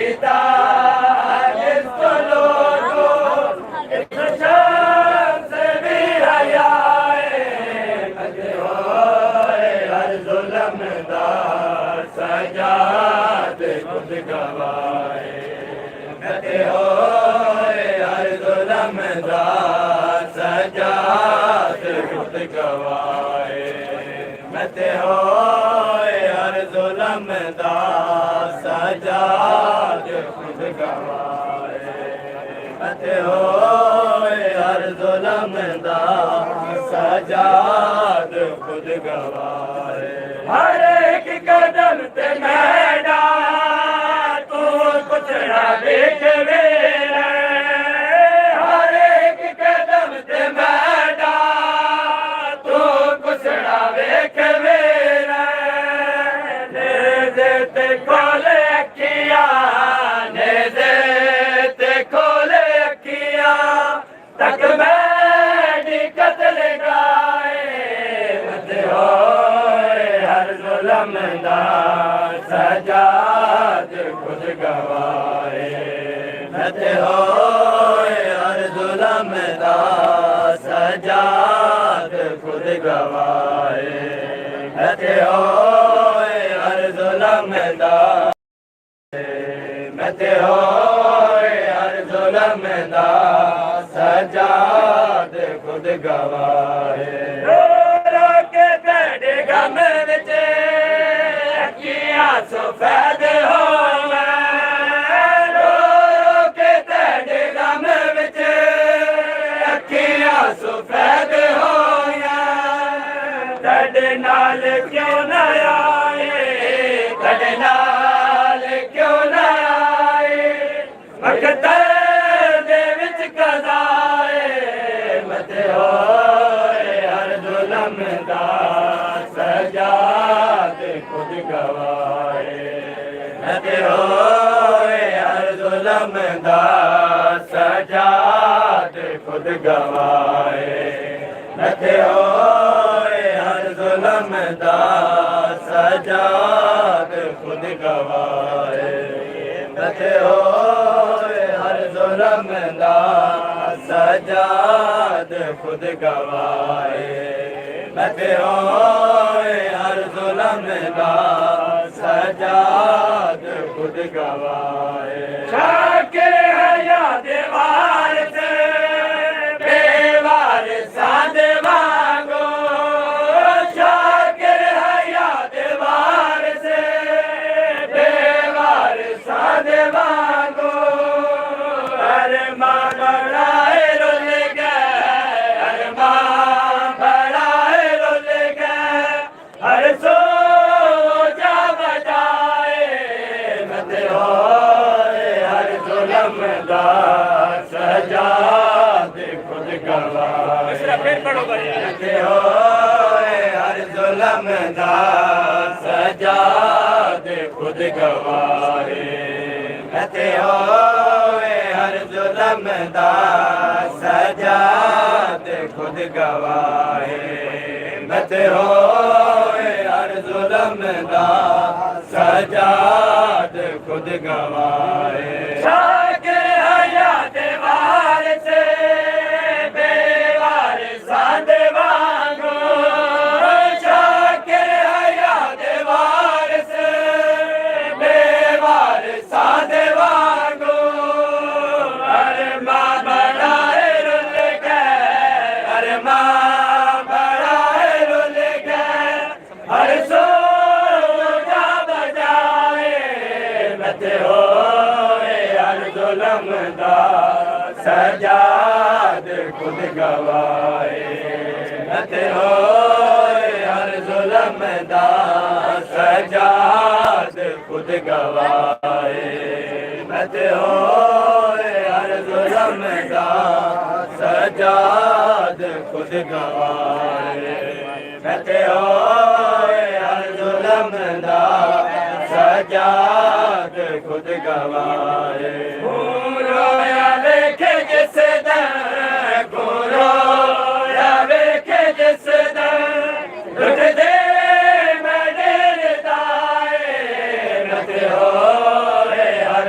पिता जिसको लोगो इस शम्स भी हयाए मत होए हर जुल्म दा सजाद खुद गवाए मत होए हर जुल्म दा सजाद खुद गवाए मत होए हर जुल्म दा सजाद खुद गवाए मत होए हर जुल्म दा सजाद खुद गवाए हर एक कदम ते मैडा तू कुछ ना देख मेरा हर एक कदम ते मैडा तू कुछ ना देख मेरा नेज़े ते खोले अखियां नेज़े ते खोले अखियां तक मैडी कत्ल गाए मत होए हर जुल्म दा सजाद खुद गवाए मत होए हर जुल्म दा सजाद खुद गवाए मत होए हर जुल्म दा मत होए हर जुल्म दा सजाद खुद गवाए रो रो के तेरे गम विच अखियां सफेद होवे रो रो के तेरे गम विच अखियां सफेद होया तेरे नाल क्यों ना आए तेरे नाल क्यों ना आए मकदर दे विच कज़ाए मत होए हर जुल्म दा सजाद खुद गवाए मत होए हर जुल्म दा सजाद खुद गवाए मत होए हर जुल्म दा सजाद खुद गवाए मत होए हर जुल्म दा सजाद खुद गवाए मत होए हर जुल्म दा सजाद खुद गवाए शाकिर हयात वारिस बेवारिस साद मांगो शाकिर हयात वारिस बेवारिस साद मांगो अरे मां बड़ाए रुल गए अरे मां बड़ाए रुल गए हर सो जा बजाए मत होए हर जुल्म दा सजाद खुद गवाए मत होए हर जुल्म दा सजाद खुद गवाए मत होए हर जुल्म दा सजाद खुद गवाए मत होए हर जुल्म दा सजाद खुद गवाए शाकिर हयात वारिस बेवारिस साद मांगो शाकिर हयात वारिस बेवारिस साद मांगो अरे मां बड़ाए रुल गए अरे मां बड़ाए रुल गए हर सो जा बजाए मत होए हर जुल्म दा सजाद खुद गवाए मत होए हर जुल्म दा सजाद खुद गवाए मत होए हर जुल्म दा सजाद खुद गवाए मत होए हर जुल्म दा सजाद खुद गवाए रोया देखे जिस दिन रोया देखे जिस दिन लुट दे मैं डेर दाए मत होए हर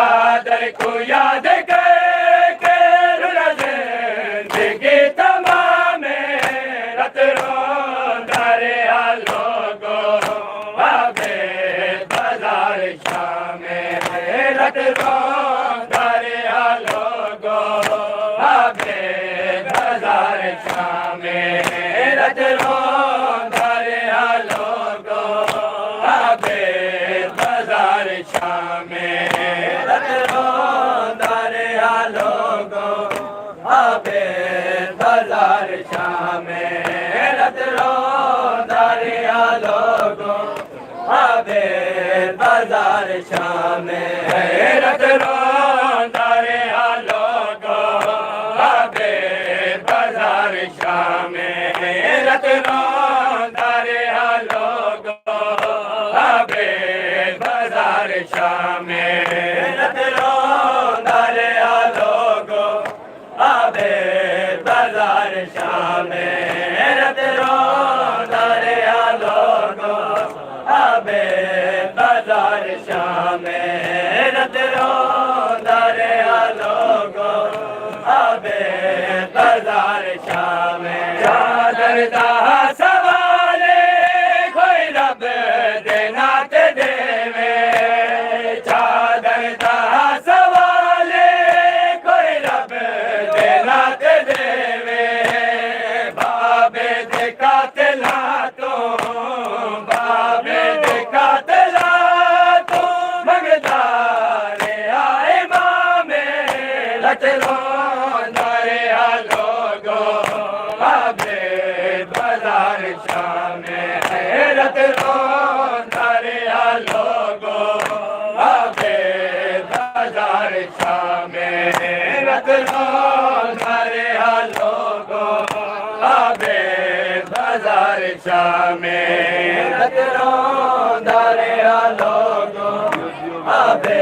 चादर को याद करके जिंदगी तमाम रत रोंदा रहा लोगों आबे बाजार शाम रत रोंदा रहा लोगों आबे बाजार शाम रत रोंदा रहा लोगों आबे बाजार शाम रत रोंदा रहा लोगों आबे बाजार शाम रत रोंदा रहा लोगों आबे बाजार शाम रत रोंदा रहा लोगों आबे बाजार शाम रत रोंदा रहा लोगों आबे बाजार शाम रत रोंदा रहा लोगों आबे बाजार शाम रत रोंदा रहा लोगों आबे बाजार शाम रत रोंदा रहा लोगों आबे बाजार शाम चादर दा सवाले कोई रब देना ते देवे चादर दा सवाले कोई रब देना ते देवे बाबे दे कातला तो बाबे दे कातला तो मगदारे आए मामे रत रोंदा रहा लोगों आबे बाजार शाम रत रोंदा रहा लोगों आबे बाजार शाम रत रोंदा रहा लोगों आबे बाजार शाम रत रोंदा रहा लोगों आबे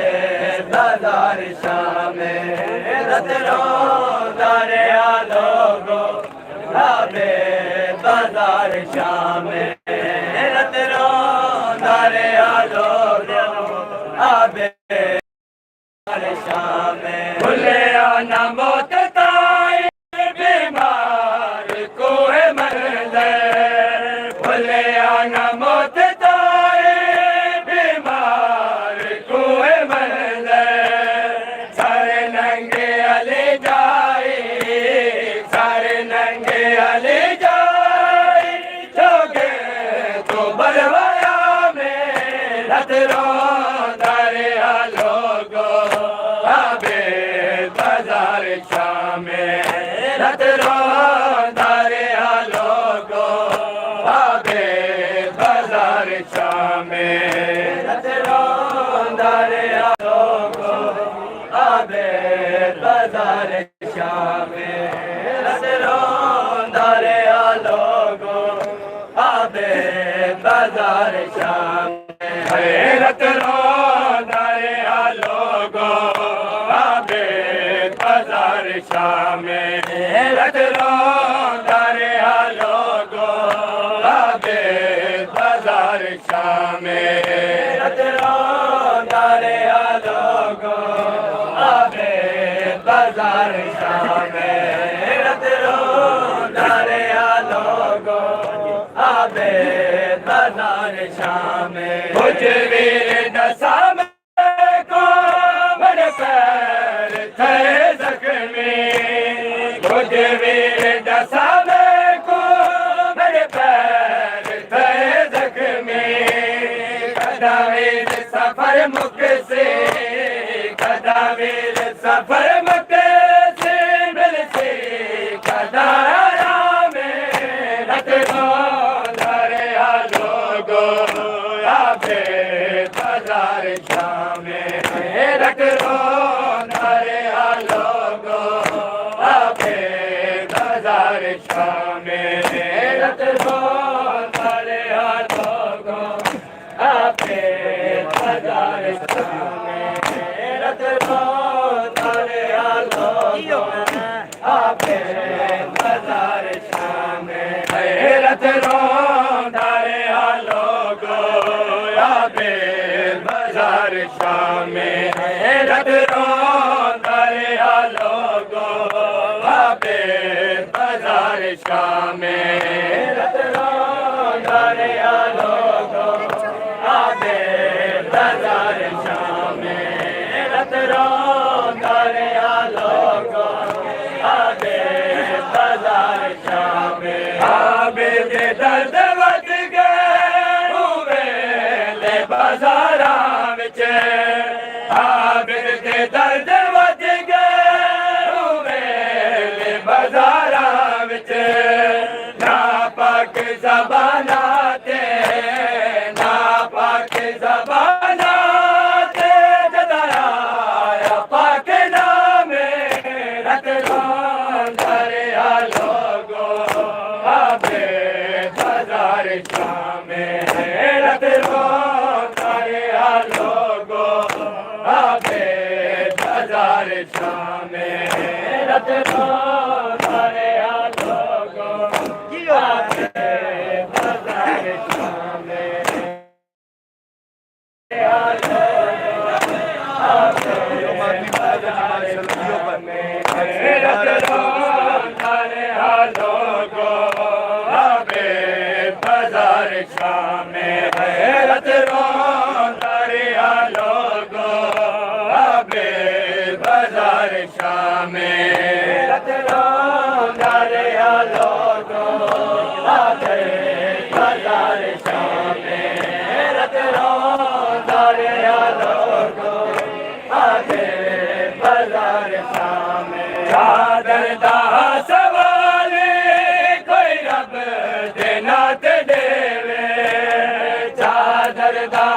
बाजार शाम रत रोंदा रहा लोगों आबे बाजार शाम रत रोंदा रहा लोगों आबे बाजार शाम भूले आना मौत ताई बीमार को है मरले भूले आना मौत ताई बीमार को है मरले सारे नंगे अले जाए सारे नंगे अले जाए जोगे तो बलवाया में रत रोंदा रहा लोगों आबे बाजार शाम रत रोंदा रहा लोगों आबे बाजार शाम रत रोंदा रहा लोगों आबे बाजार शाम रत रोंदा रहा लोगों आबे बाजार शाम रत रोंदा रहा लोगों आबे बाजार शाम रत रोंदा रहा लोगों आबे बाजार शाम रत रोंदा रहा लोगों आबे बाजार शाम रत रोंदा रहा लोगों आबे बाजार शाम कुछ वीर दसाम को बड़े पैर थे जख्मी कुछ वीर दसाम को बड़े पैर थे जख्मी कदावीर सफर मुख से कदावीर सफर मुख से मिल से कदारा में रत रोंदा रहा लोगों आबे बाजार शाम रत रोंदा रहा लोगों आबे बाजार शाम रत रोंदा रहा लोगों आबे बाजार शाम रत रोंदा रहा लोगों आबे बाजार शाम रत रोंदा रहा लोगों आबे बाजार शाम रत में रत दरिया लोगों आबे बाजार शाम में रत दरिया लोगों आबे बाजार शाम में आबे दे दर्द वध गए हुए ले बाजारा विच आबे दे दर्द वध गए हुए ले बाजारा विच नापाक ज़बाना ते नापाक ज़बाना ते जदाया पाक नामे रत दरिया लोगों आबे बाजार शाम में रत दरिया लोगों आबे बाजार शाम में रत दरिया लोगों आबे बाजार शाम में बाजार शाम हैरत दरिया लोगों आबे बाजार शाम हैरत दरिया लोगों आबे बाजार शाम हैरत दरिया लोगों आबे बाजार शाम चादर दा सवाल कोई रब देना ते देवे चादर दा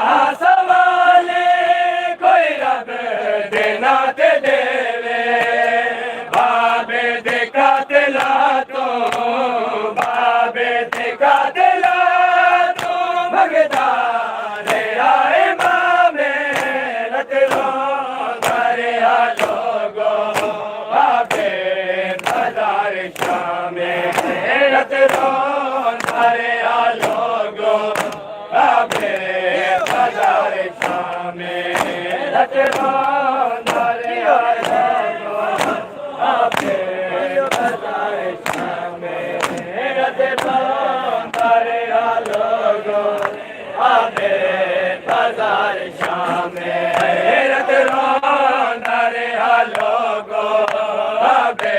सवाल कोई रब देना ते देवे बाबे दे कातिला तो बाबे दे कातिला तो भगदा रे आए मामे रत दरिया लोगों आबे बाजार शाम रत दरिया लोगों आबे बाजार शाम रत दरिया लोगों आबे बाजार शाम रत दरिया लोगों आबे बाजार शाम रत दरिया लोगों आबे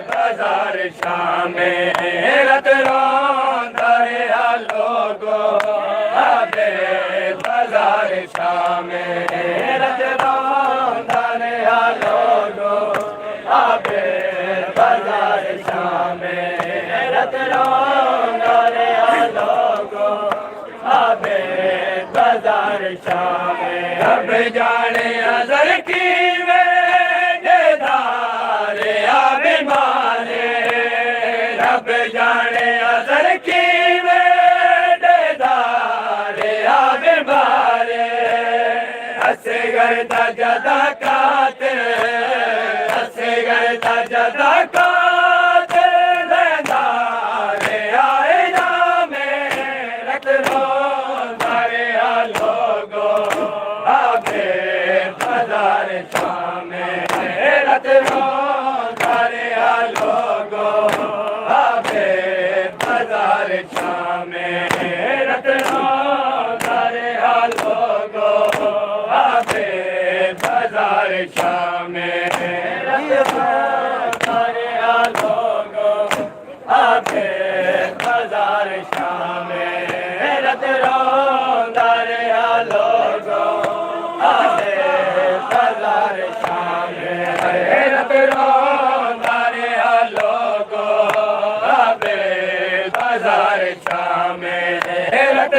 बाजार शाम रत दरिया लोगों आबे बाजार शाम रत दरिया लोगों आबे बाजार शाम रत दरिया लोगों आबे बाजार शाम रब जाने अज़ल की वे देदारे आबे माने रब जाने अज़ल की वे देदारे आबे माने असगर दा जदा काते असगर दा जदा काते लेंदारे आए नामे रत दरिया लोगों आबे बाजार शाम रत दरिया लोगों आबे बाजार शाम रत दरिया लोगों आबे बाजार शाम रत दरिया लोगों आबे बाजार शाम रत दरिया लोगों आबे बाजार शाम रत दरिया लोगों आबे बाजार शाम रत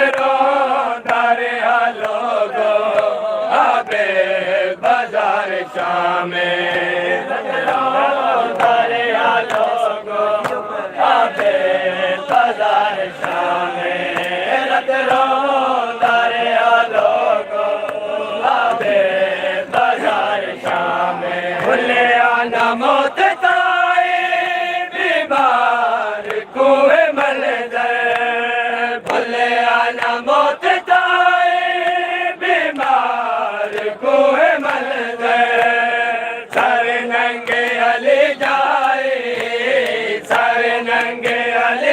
दरिया लोगों आबे बाजार शाम रत दरिया लोगों आबे बाजार शाम रत दरिया लोगों आबे बाजार शाम भूले आना मौत ताए बीमार कुएं मलदर भूले आना मौत ताए बीमार कुएं मलदर सारे नंगे अली जाए सारे नंगे अली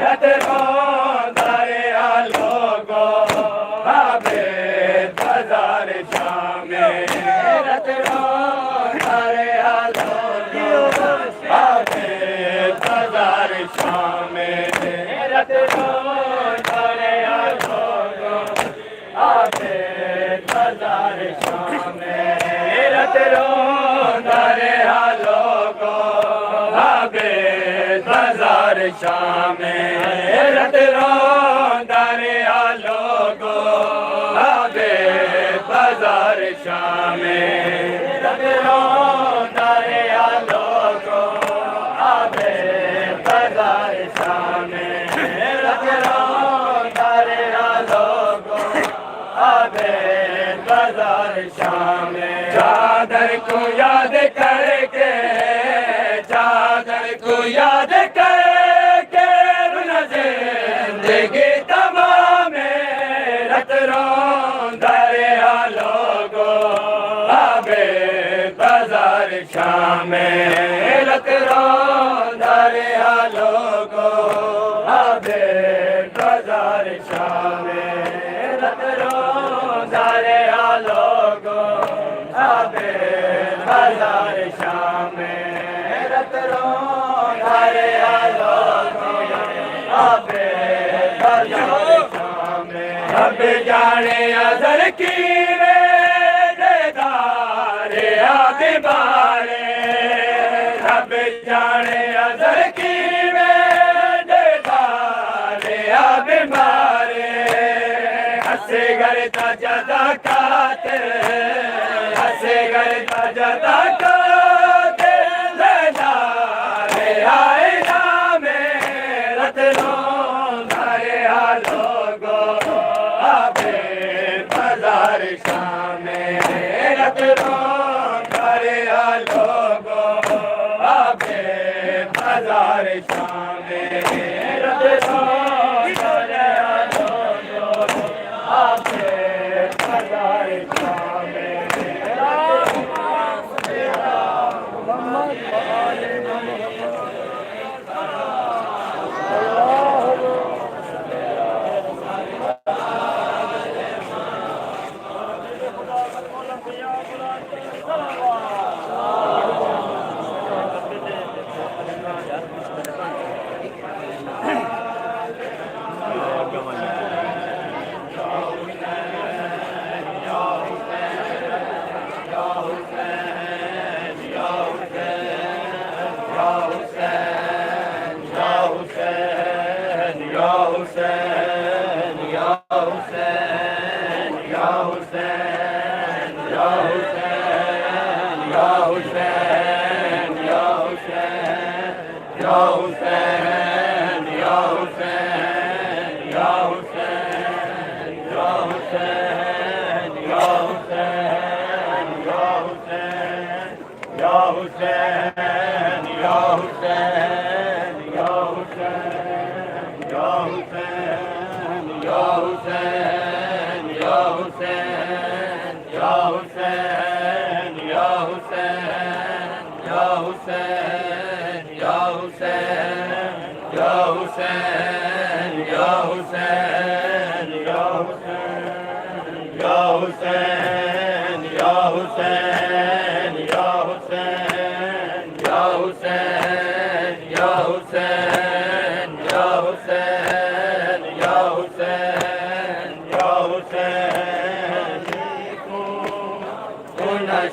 रत रोंदा रहा लोगों आबेद बाजार शामे रत रोंदा रहा लोगों आबेद बाजार शामे रत रोंदा रहा लोगों आबेद बाजार शामे रत रोंदा रहा लोगों आबेद बाजार शामे रत रोंदा रहा लोगों आबेद बाजार शामे रत रोंदा रहा लोगों आबेद बाजार शामे रत रोंदा रहा लोगों आबेद बाजार शामे चादर को याद करके चादर को याद करके रुना जिंदगी तमाम रत रोंदा रहा लोगों आबेद बाजार शामे रत रोंदा रहा लोगों आबेद बाजार शामे रत रोंदा रहा लोगों आबेद बाजार शामे रत रोंदा रहा लोगों आबेद बाजार शामे अब जाने अज़र की वे देदारे आदि बारे अब जाने अज़र की वे देदारे आदि बारे हसे करता जदा काते हसे करता जदा काते लेदारे आए नामे रत रोंदा रहा लोगों आबेद बाजार शामे रत रोंदा रहा लोगों आबेद बाजार शामे रत रोंदा रहा लोगों आबेद बाजार शामे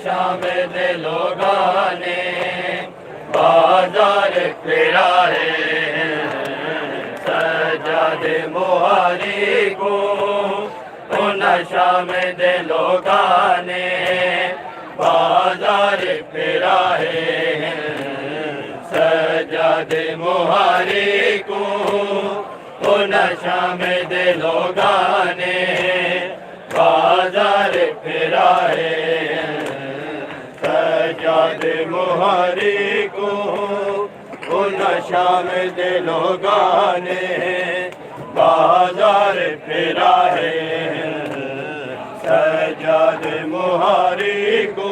शामे दे लोगां ने बाजार फिरा है सजादे मोहारी को उन शामे दे लोगां ने बाजार फिरा है सजादे मोहारी को उन शामे दे लोगां ने बाजार फिरा है सजादे मोहारी को उन शाम दे लोगां ने बाजार फिरा है सजादे मोहारी को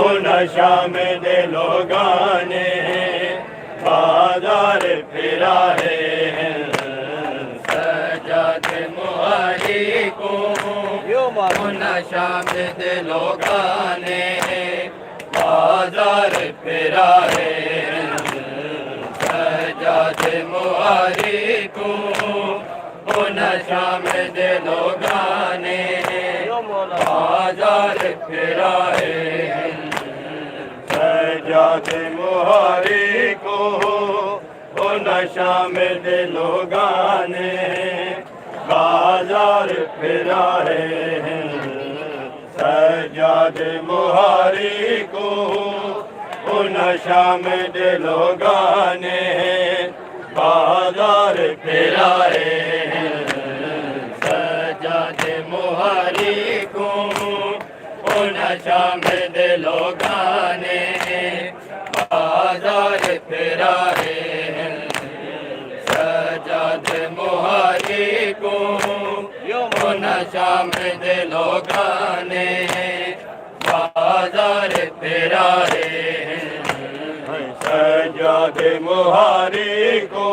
उन शाम दे लोगां ने बाजार फिरा है को नशा में दिलो गाने बाजार फिरा है सजादे मुहारी को नशा में दिलो गाने बाजार फिरा है सजादे मुहारी को नशा में दिलो गाने बाजार फिरा है सजादे मुहारी को नशा में दिलो गाने बाजार फिरा है सजादे मुहारी को नशा में दिलो गाने बाजार फिरा है सजादे मुहारी को नशा में दिलो गाने बाजार फिरा है सजादे मुहारी को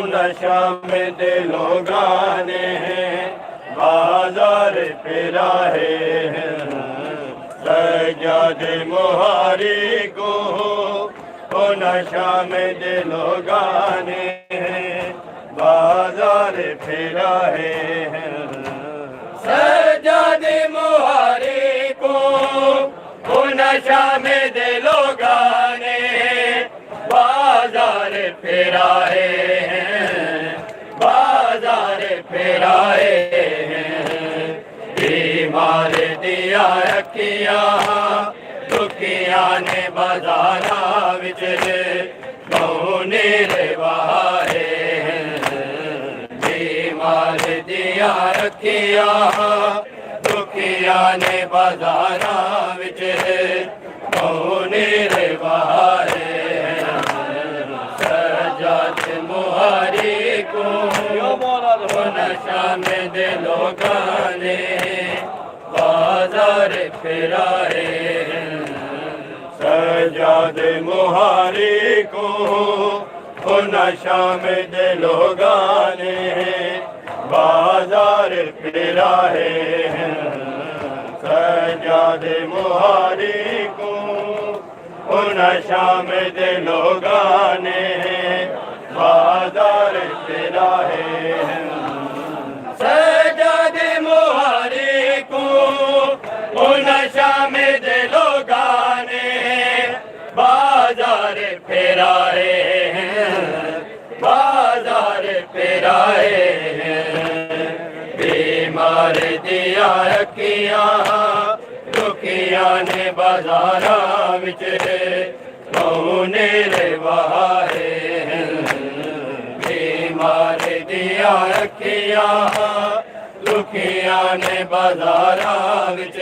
नशा में दिलो गाने बाजार फिरा है सजादे मुहारी को नशा में दिलो गाने बाजार फिरा है सजादे मुहारी को नशा में दिलो गाने बाजार फिरा है बाजार फिरा है बीमार दिया अखियां दुखियां ने बाजारा विच कौने रवाए बीमार दिया अखियां दुखियां ने बाजारा विच कौने रवाए सजादे मुहारी को नशा में दिलो गाने बाजार फिरा है सजादे मुहारी को नशा में दिलो गाने बाजार फिरा है सजादे मुहारी को नशा में दिलो गाने बाजार फिरा है सजादे मुहारी को नशा में दिलो गाने बाजार फिरा है बाजार फिरा है बीमार दिया अखियां दुखियां ने बाजारा विच कौने रवाए बीमार दिया अखियां दुखियां ने बाजारा विच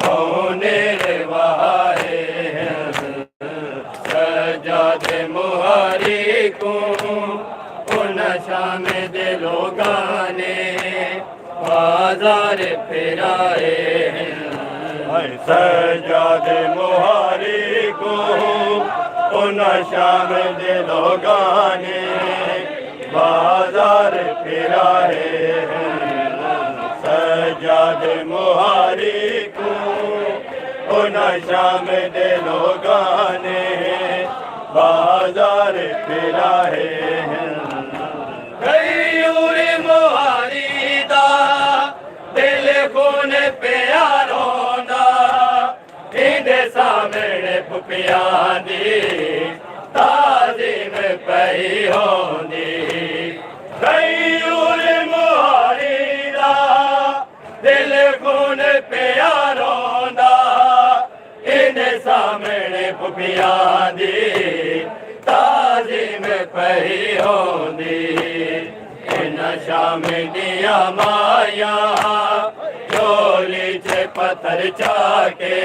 कौने रवाए सजादे मुहारी को नशा में दिलो गाने बाजार फिरा है सजादे मुहारी को नशा में दिलो गाने बाजार फिरा है सजादे मुहारी को नशा में दिलो गाने बाजार फिरा है गयूरे मुहारी दा दिल खून प्यारो दा इंदे सामने पुपिया दी ताज़ीम पई होंदी गयूरे मुहारी दा दिल खून प्यारो दा इंदे सामने पुपिया दी ताज़ीम पई होंदी नशा में दिया माया चोली चे पत्थर चाके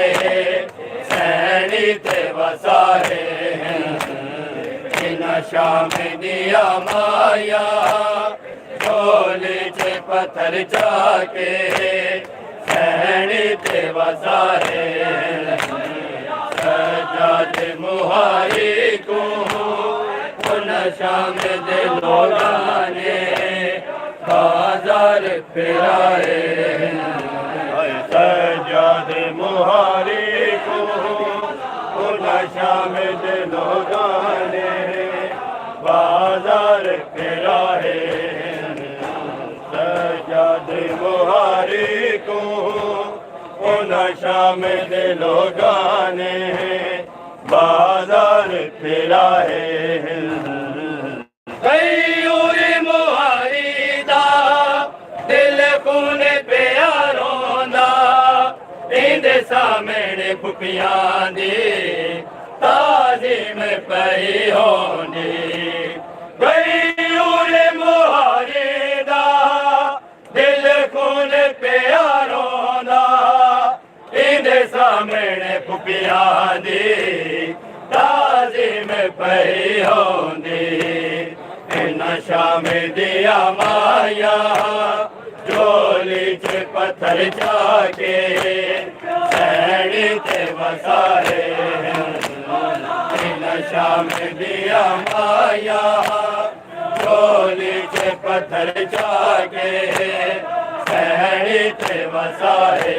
सैनी ते वसारे नशा में दिया माया चोली चे पत्थर चाके सैनी ते वसारे सजादे मुहारी को नशा में दिलो गाने बाजार फिराए सज्जादे मुहारी को नशा में दिलों गाने बाजार फिराए सज्जादे मुहारी को नशा में दिलों गाने बाजार फिराए गयूर मुहारी दा दिल कुन प्यारों दा इंदे सामने फुफियां दी ताज़ीम पई होंदी गयूर मुहारी दा दिल कुन प्यारों दा इंदे सामने फुफियां दी ताज़ीम पई होंदी नशा में दिया माया झोली च पत्थर जाके सैनी ते वसाए नशा में दिया माया झोली च पत्थर जाके सैनी ते वसाए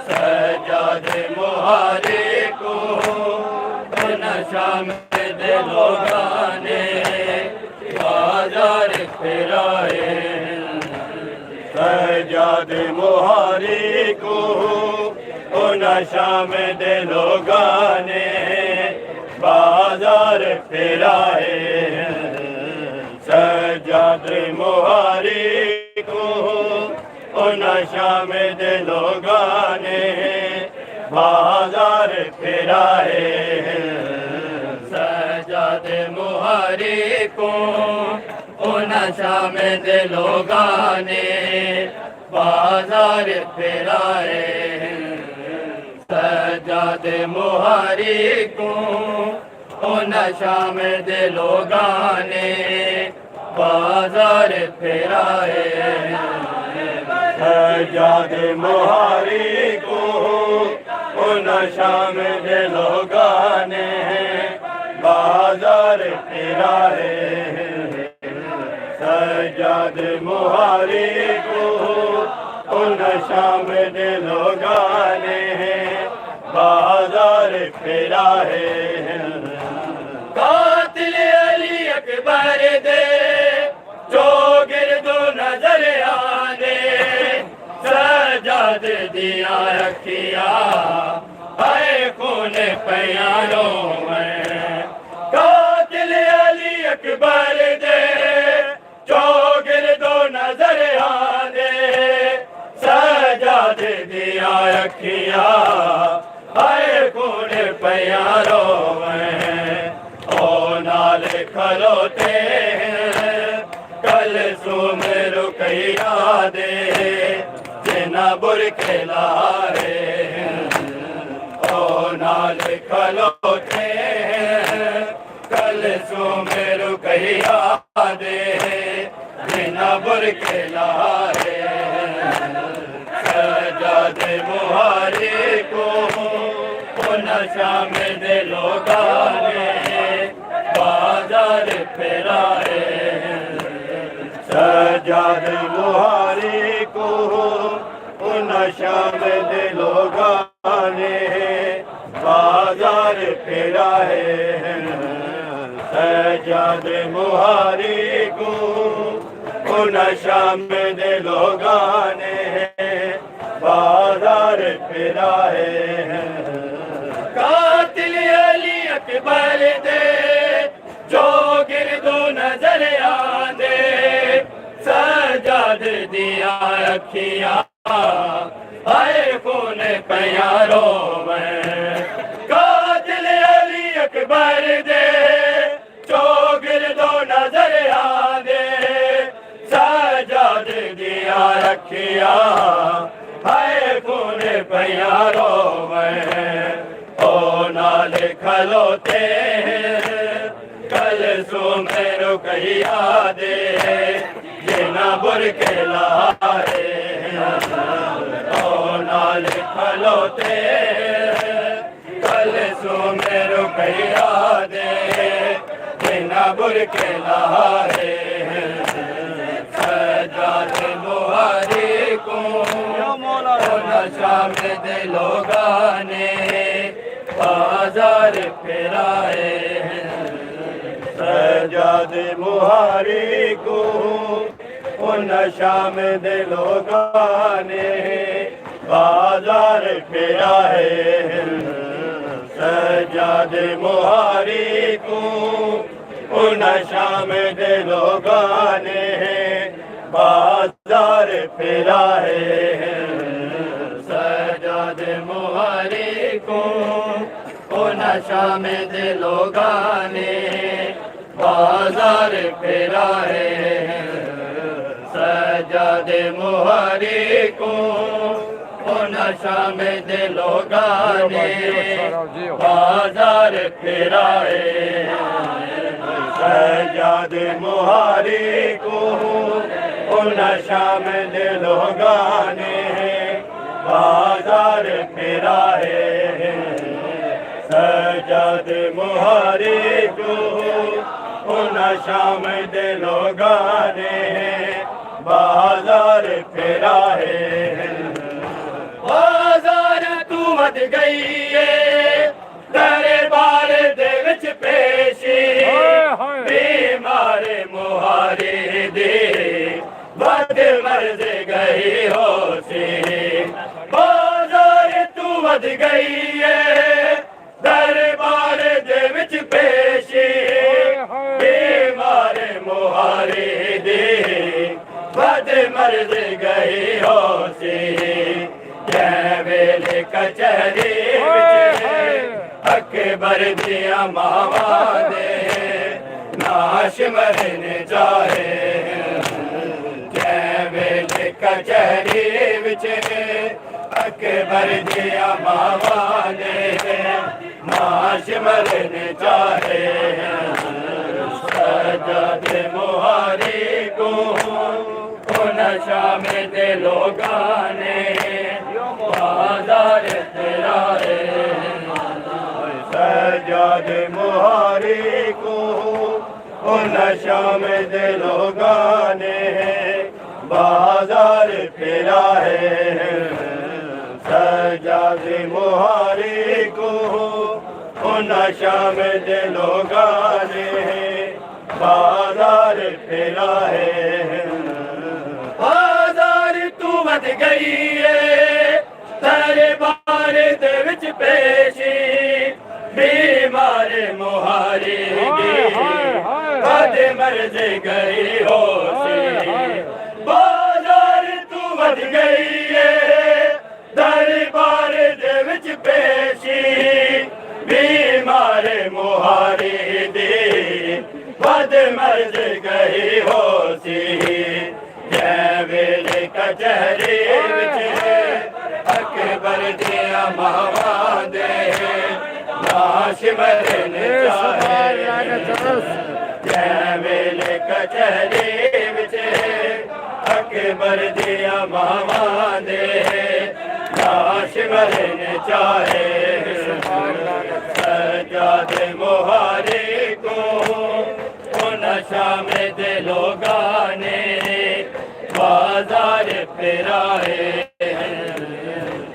सज्जादे मुहारी को नशा में दिलों गाने बाजार फिराए सज्जादे मुहारी को नशा में दिलों गाने बाजार फिराए सज्जादे मुहारी को नशा में दिलों गाने बाजार फिराए सज्जादे मुहारी को नशा में दिलों गाने बाजार फिराए सज्जादे मुहारी को नशा में दिलों गाने बाजार फिराए सज्जादे मुहारी को नशा में दिलों गाने बाजार फिराए सज्जादे मुहारी को नशा में दिलों गाने बाजार फिराए कातिल अली अकबर दे जो गिरदो नजर आने सज्जाद दिया रखिया है खून प्यारों में कातिल अली अकबर दे जो गिरदो नजर आने सज्जाद दिया रखिया है खून प्यारों में ओ नाल खलोते कल सुम रुकैया दे जिना बुरके लारे ओ नाल खलोते कल सुम रुकैया दे जिना बुरके लारे सज्जादे मुहारी को नशा में दिलों गाने बाजार फिराए सज्जादे मुहारी को नशा में दिलों गाने बाजार फिराए सज्जादे मुहारी को नशा में दिलों गाने बाजार फिराए कातिल अली अकबर दे जो गिरदो नजर आंदे सज्जाद दिया रखिया आए खून प्यारों में कातिल अली अकबर दे जो गिरदो नजर आंदे सज्जाद दिया रखिया आए खून प्यारों में ओ नाल खलोते कल सुम रुकैया दे जिना बुरके लारे ओ नाल खलोते कल सुम रुकैया दे जिना बुरके लारे शाम दे लोगां ने बाजार फिराए हैं। सजाद मुहारी को उन शाम दे लोगां ने बाजार फिराए हैं। सजाद मुहारी को उन शाम दे लोगां ने बाजार फिराए हैं। सजाद मुहारी को उन शाम दे लोगां ने बाजार फिराए हैं। सजाद मुहारी को उन शाम दे लोगां ने बाजार फिराए हैं। सजाद मुहारी को उन शाम दे लोगां ने बाजार फिराए हैं। सजाद मुहारी को उन शाम दे लोगां ने बाजार फिराए हैं। बाजार तू मत गई है दरबार दे विच पेशी बीमार मुहारी दे बद मर्ज गई हो सी। बाजार तू मत गई है दरबार दे विच पेशी बीमार मुहारी दे बद मर्ज गई हो सी। वेले कचहरी अकबर दिया मावा दे नाश मरने चाहे। वेले कचहरी विच अकबर दिया मावा दे नाश मरने चाहे। सजाद मुहारी को उन शाम दे लोगां ने बाजार फिराए हैं। सजाद मुहारी को उन शाम दे लोगां ने बाजार फिराए हैं। सजाद मुहारी को उन शाम दे लोगां ने बाजार फिराए हैं। बाजार तू मत गई है दरबार दे विच पेशी बीमार मुहारी दी बद मर्ज गई हो सी। बाजार तू मत गई है दरबार दे विच पेशी बीमार मुहारी दी बद मर्ज गई हो सी। वेले कचहरी विच अकबर दिया मावा दे नाश मरने चाहे। वेले कचहरी विच अकबर दिया मावा दे नाश मरने चाहे। सजाद मुहारी को उन शाम दे लोगां ने बाजार फिराए हैं।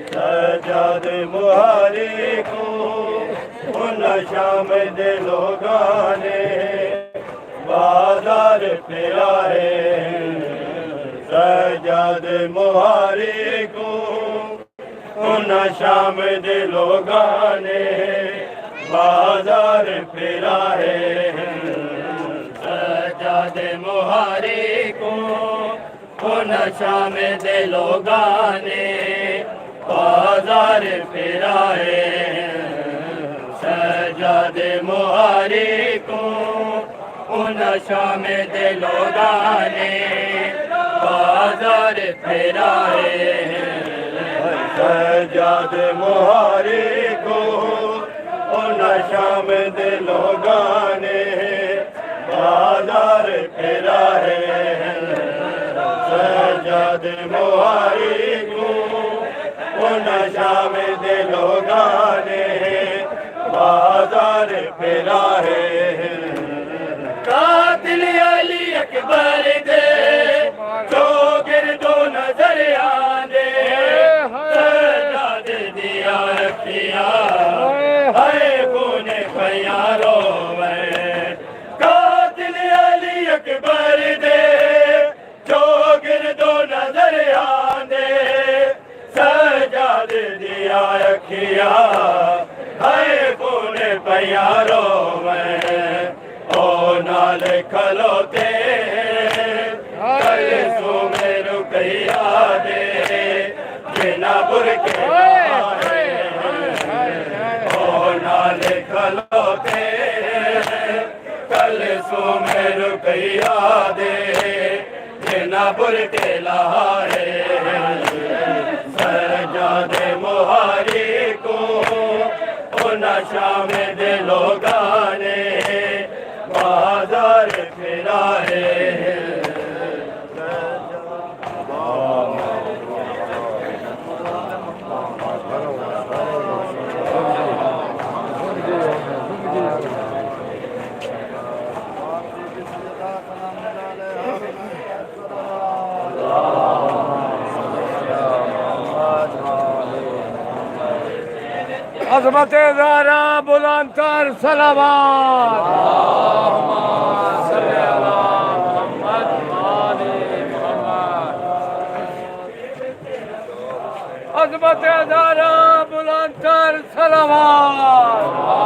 सजाद मुहारी को उन शाम दे लोगां ने बाजार फिराए हैं। सजाद मुहारी को उन शाम दे लोगां ने बाजार फिराए हैं। सजाद मुहारी को उन शाम दे लोगां ने बाजार फिराए हैं। सजाद मुहारी को उन शाम दे लोगां ने बाजार फिराए हैं। सजाद मुहारी को उन शाम दे लोगां ने बाजार फिराए हैं। सजाद मुहारी को उन शाम दे लोगां ने बाजार फिराए हैं। कातिल अली अकबर दे जो गिरदो नजर आंदे अखिया है पुने प्यारो में ओ नाल खलोते कल सो मेरू कहिया दे बिना बुरके ओ नाल खलोते कल सो मेरू कहिया दे बिना बुरके लाए सजादे मुहारी को नशा में दिलो गाने बाजार फिराए अज़मत ज़हरा बुलंदतर सलावत अज़मत ज़हरा बुलंदतर सलावत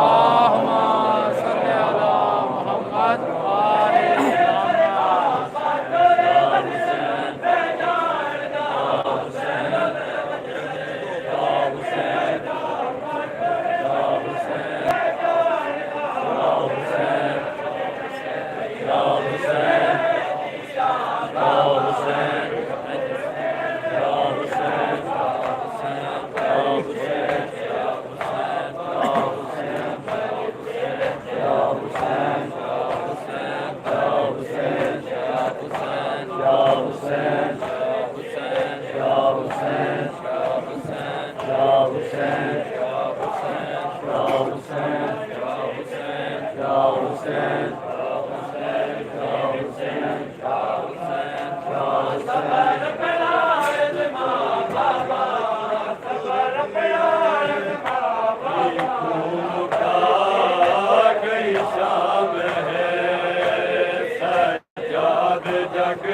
जग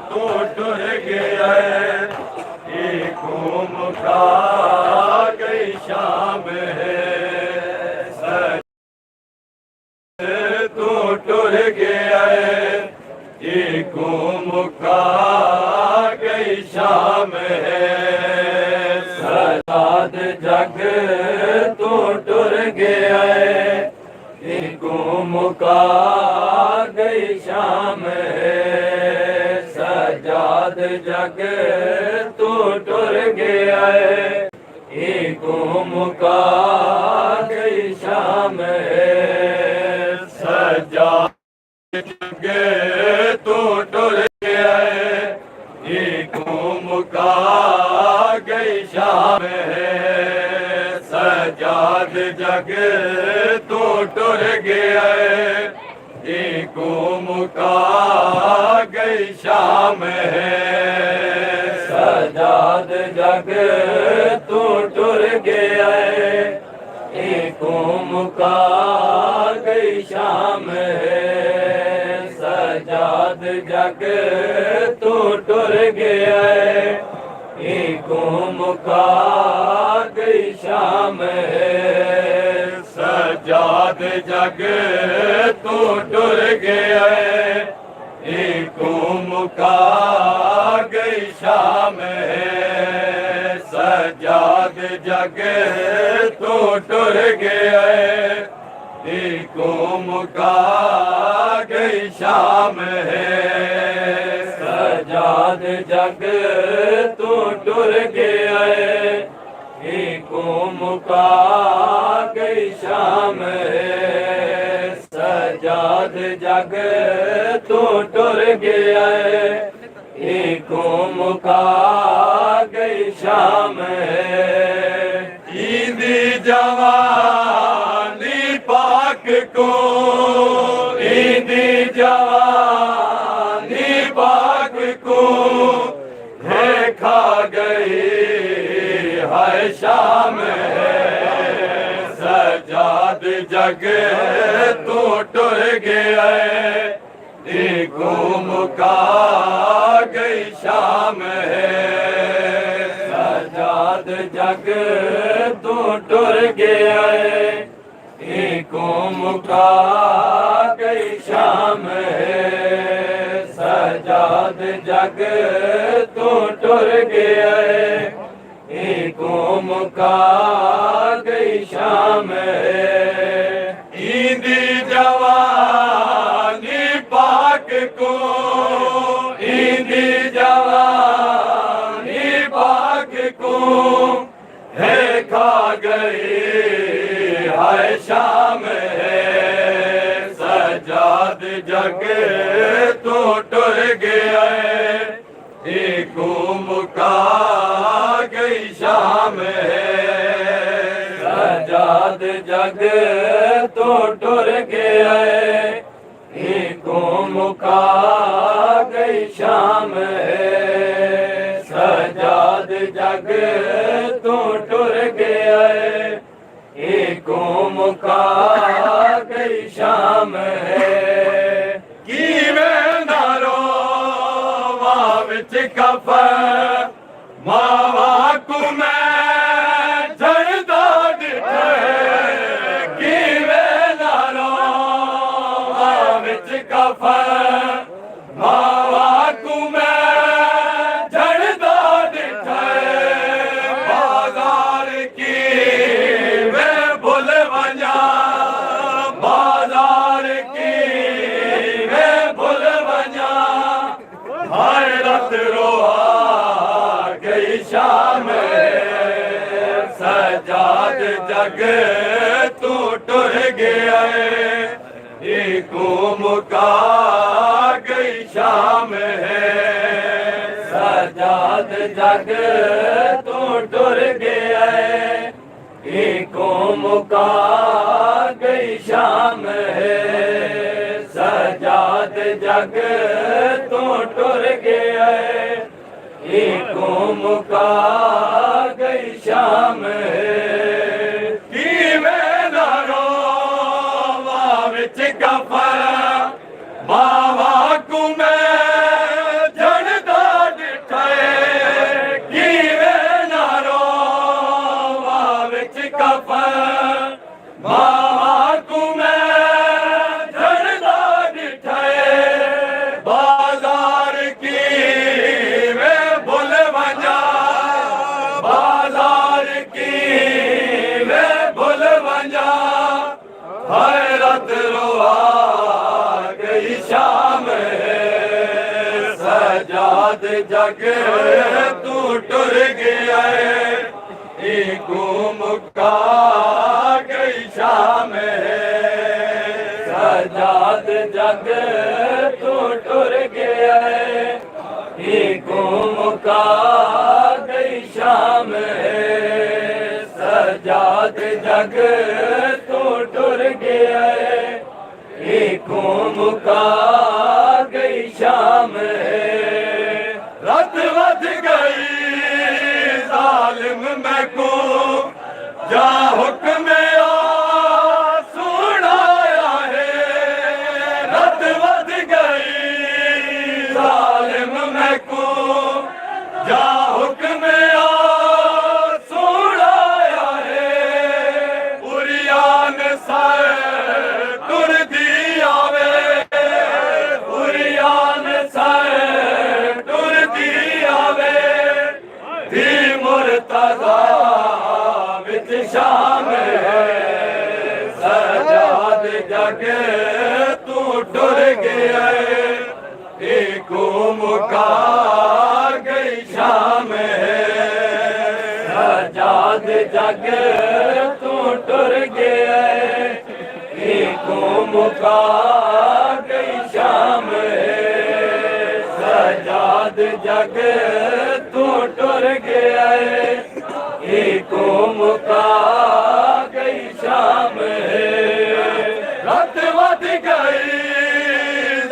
तू टुर गया इको मुका गई शाम सजाद जग तू टुर गया इको मुका गई शाम सजाद जग तू टुर गया इको मुका गई शाम सजाद जग तू टुर गया इको मुका गई शाम सजाद जग तू टुर गया इको मुका गई शाम सजाद जग तू टुर गया इको मुका गई शाम सजाद जग तू टुर गया इको मुका गई शाम सजाद जग तू टुर गया इको मुका गई शाम सजाद जग तू टुर गया इको मुका गई शाम सजाद जग तू टुर गया इको मुका गई शाम ईदी जवानी पाक को ईदी जवानी पाक को है खा गई है शाम सजाद जग तू टुर गया इको मुका गई शाम सजाद सजाद जग तू टुर गया है एको मुका गई शाम है सजाद जग तू टुर गया है एको मुका गई शाम है ईदी जवानी पाक को ईदी जवानी पाक को है खा गई हाय शाम है सजाद जग तो टुर गया है एको मुका गई शाम है सजाद जग तो टुर गया है एको मुका गई शाम है सजाद जग तो टुर गया है एको मुका गई शाम है कीवें नारो मां विच कफन मावा को मैं झड़दा डिठे कीवें नारो मां विच कफन मावा को मैं झड़दा डिठे बाजार की मैं भुल वञा बाजार की मैं भुल वञा हैरत रोआ गई शाम सजाद जग तू टुर गया है एको मुका गई शाम है सजाद जग तू टुर गया है एको मुका गई शाम है सजाद जग तू टुर गया है एको मुका गई शाम है कीवें नारो मां विच कफन मावा को मैं झड़दा डिठे कीवें नारो मां विच कफन मावा को मैं झड़दा डिठे बाजार की मैं भुल वञा बाजार की मैं भुल वञा हैरत रोआ गई शाम सजाद जग तू टुर गया है एको मुका गई शाम सजाद जग तू टुर गया है एको मुका गई शाम सजाद जग तू टुर गया है एको मुका गई शाम रत वध गई जालिम मैं को जा हुक्म सुनाया है रत वध गई जालिम मैं को जा हुक्म सुनाया है उरियान सर तुर दी आवे उरियान सर तुर दी आवे धी मुर्तज़ा विच शाम सजाद जग तू टुर गया एको मुका गई शाम सजाद जग तू टुर गया एको मुका गई शाम सजाद जग तू टुर गया एको मुका गई शाम रत वध गई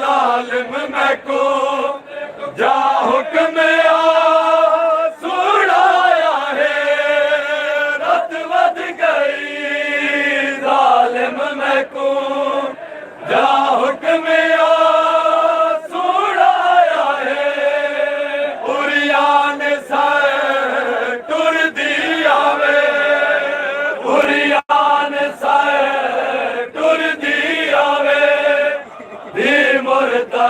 जालिम मैं को जा हुक्म सुनाया है रत वध गई जालिम मैं को जा हुक्म सुनाया है उरियान सर टुर दी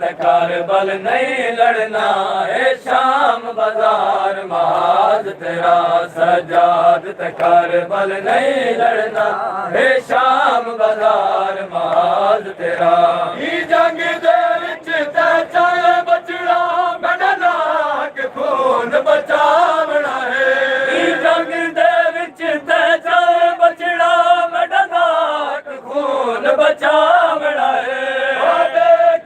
ते कर बल नहीं लड़ना है शाम बाजार महाज तेरा सजाद ते कर बल नहीं लड़ना है शाम बाजार महाज तेरा जंग दे विच ते चल बचड़ा मेरा नाक खून बचावना है जंग दे विच ते चल बचड़ा मेरा नाक खून बचावना है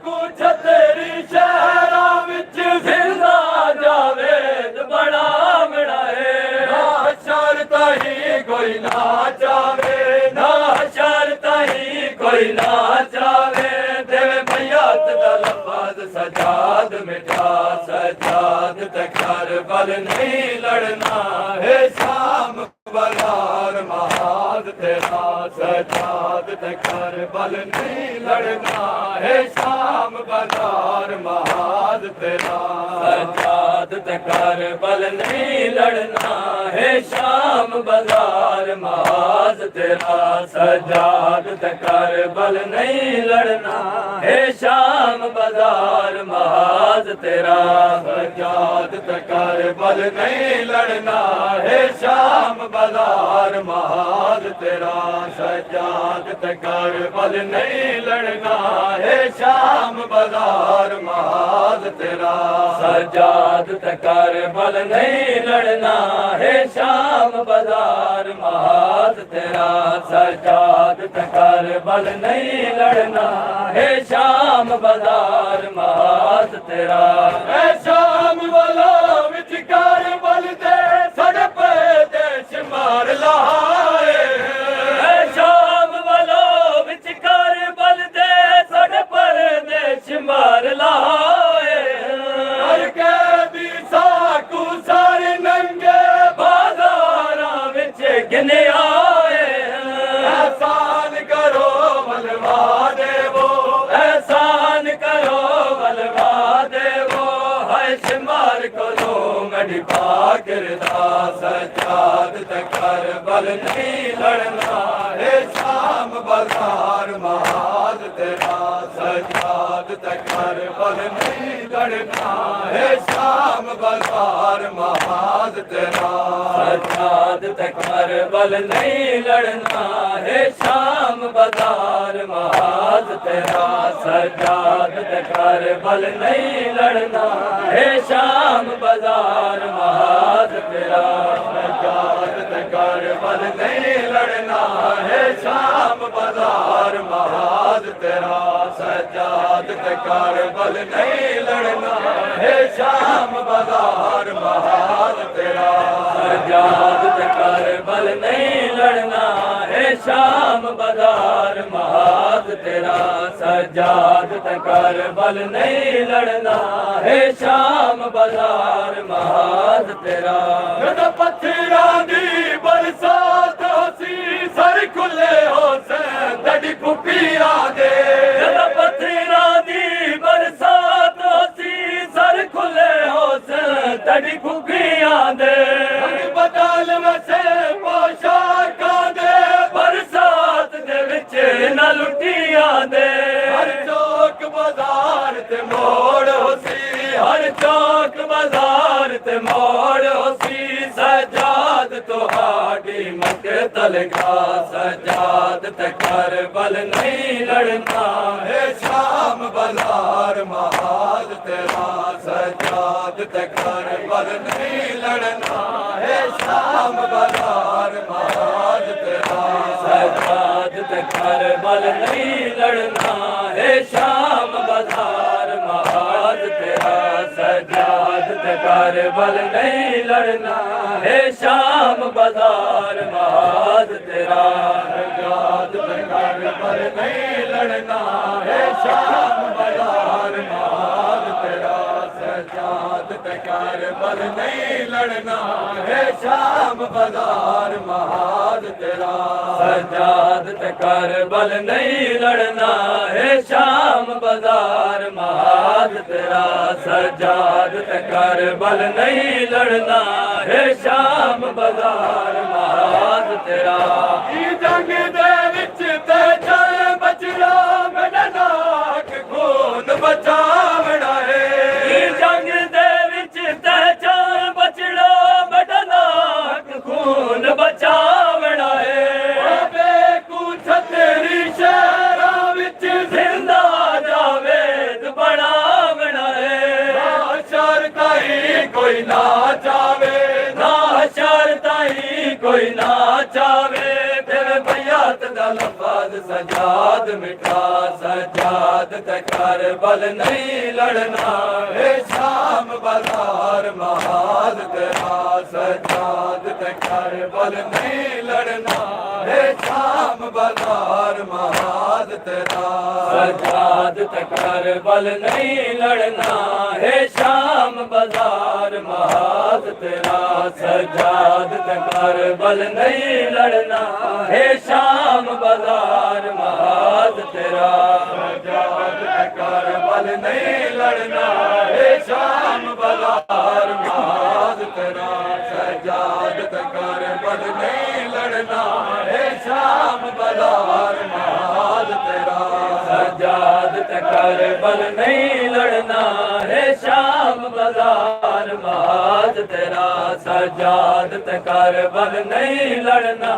कुछ तेरी शहरा विच जिंदा जावेद बड़ा बड़ा है ना शरता ही कोई ना चावे ना शरता ही कोई ना चावे देवे मैयात दा लफाज सजाद मिठा सजाद ते कर बल नहीं लड़ना है शाम बलार महाद तेरा सजाद ते कर बल नहीं लड़ना है शाम बलार महाद तेरा सजाद ते कर बल नहीं लड़ना है शाम बाजार महाज तेरा सजाद ते कर बल नहीं लड़ना है शाम बाजार महाज तेरा सजाद ते कर बल नहीं लड़ना है शाम बाजार महाज तेरा सजाद ते कर बल नहीं लड़ना है शाम बाजार महाज तेरा सजाद ते कर बल नहीं लड़ना है शाम बाजार महाज तेरा सजाद ते कर बल नहीं लड़ना है शाम बाजार महाज तेरा शाम वाला विचकार बल दे सड़प देश मार लाए शाम वालो विचकार बल दे सड़ पर देश मार लाए हर के दी साकू सारे नंगे बाजारा विच गिने आए एहसान करो बलवा देवो एहसान करो बलवा देवो है शिमार करो मड़ी पाकिरदा सजाद ते कर बल नहीं लड़ना है शाम बाजार महाज तेरा सजाद ते कर बल नहीं लड़ना है शाम बाजार महाज तेरा सजाद ते कर बल नहीं लड़ना है शाम बाजार महाज तेरा सजाद ते कर बल नहीं लड़ना है शाम बाजार महाज तेरा सजाद ते कर बल नहीं लड़ना है शाम बाजार महाज तेरा सजाद ते कर बल नहीं लड़ना है शाम बाजार महाज तेरा सजाद ते कर बल नहीं लड़ना है शाम बाजार महाज तेरा सजाद ते कर बल नहीं लड़ना है शाम बाजार महाज तेरा जद पत्थरां दी बरसात होसी सर खुले होसे दड़ी फुपिया दे जद पत्थरां दी बरसात होसी सर खुले होसे तड़ी खुगियां दे बदल वसे पोशाकां दे बरसात दे विच न लुटियां दे हर चौक बाजार ते मोड़ होसी हर चौक बाजार ते मोड़ होसी सजाद तुहाडी मकतल गा सजाद ते कर बल नहीं लड़ना है शाम बाजार महाज तेरा सजाद ते कर बल नहीं लड़ना है शाम बाजार महाज तेरा सजाद ते कर बल नहीं लड़ना है शाम बाजार महाज तेरा सजाद ते कर बल नहीं लड़ना है शाम बाजार महाज तेरा सजाद ते कर बल नहीं लड़ना है शाम बाजार महाज तेरा सजाद ते कर बल नहीं लड़ना है शाम बाजार महाज तेरा सजाद ते कर बल नहीं लड़ना है शाम बाजार महाज तेरा सजाद ते कर बल नहीं लड़ना है शाम बाजार महाज तेरा जंग दे विच ते चल बचड़ा मेरा नाक खून बचा कोई ना चावे, ना हशर ताई कोई ना चावे, तेरे बैयत दा लफज सजाद मिठा, सजाद ते करबल नहीं लड़ना, हे शाम बाजार महाद तेरा, सजाद ते करबल नहीं लड़ना, हे शाम बाजार महाद तेरा, सजाद ते करबल नहीं लड़ना, हे शाम बाजार महाद तेरा, सजाद ते करबल नहीं लड़ना, हे शाम बाजार महाद तेरा, सजाद ते करबल नहीं लड़ना, हे शाम बाजार महाद तेरा, सजाद ते करबल नहीं लड़ना, हे शाम बाजार महाद तेरा, सजाद ते करबल नहीं लड़ना, हे शाम बाजार महाद तेरा, सजाद ते करबल नहीं लड़ना,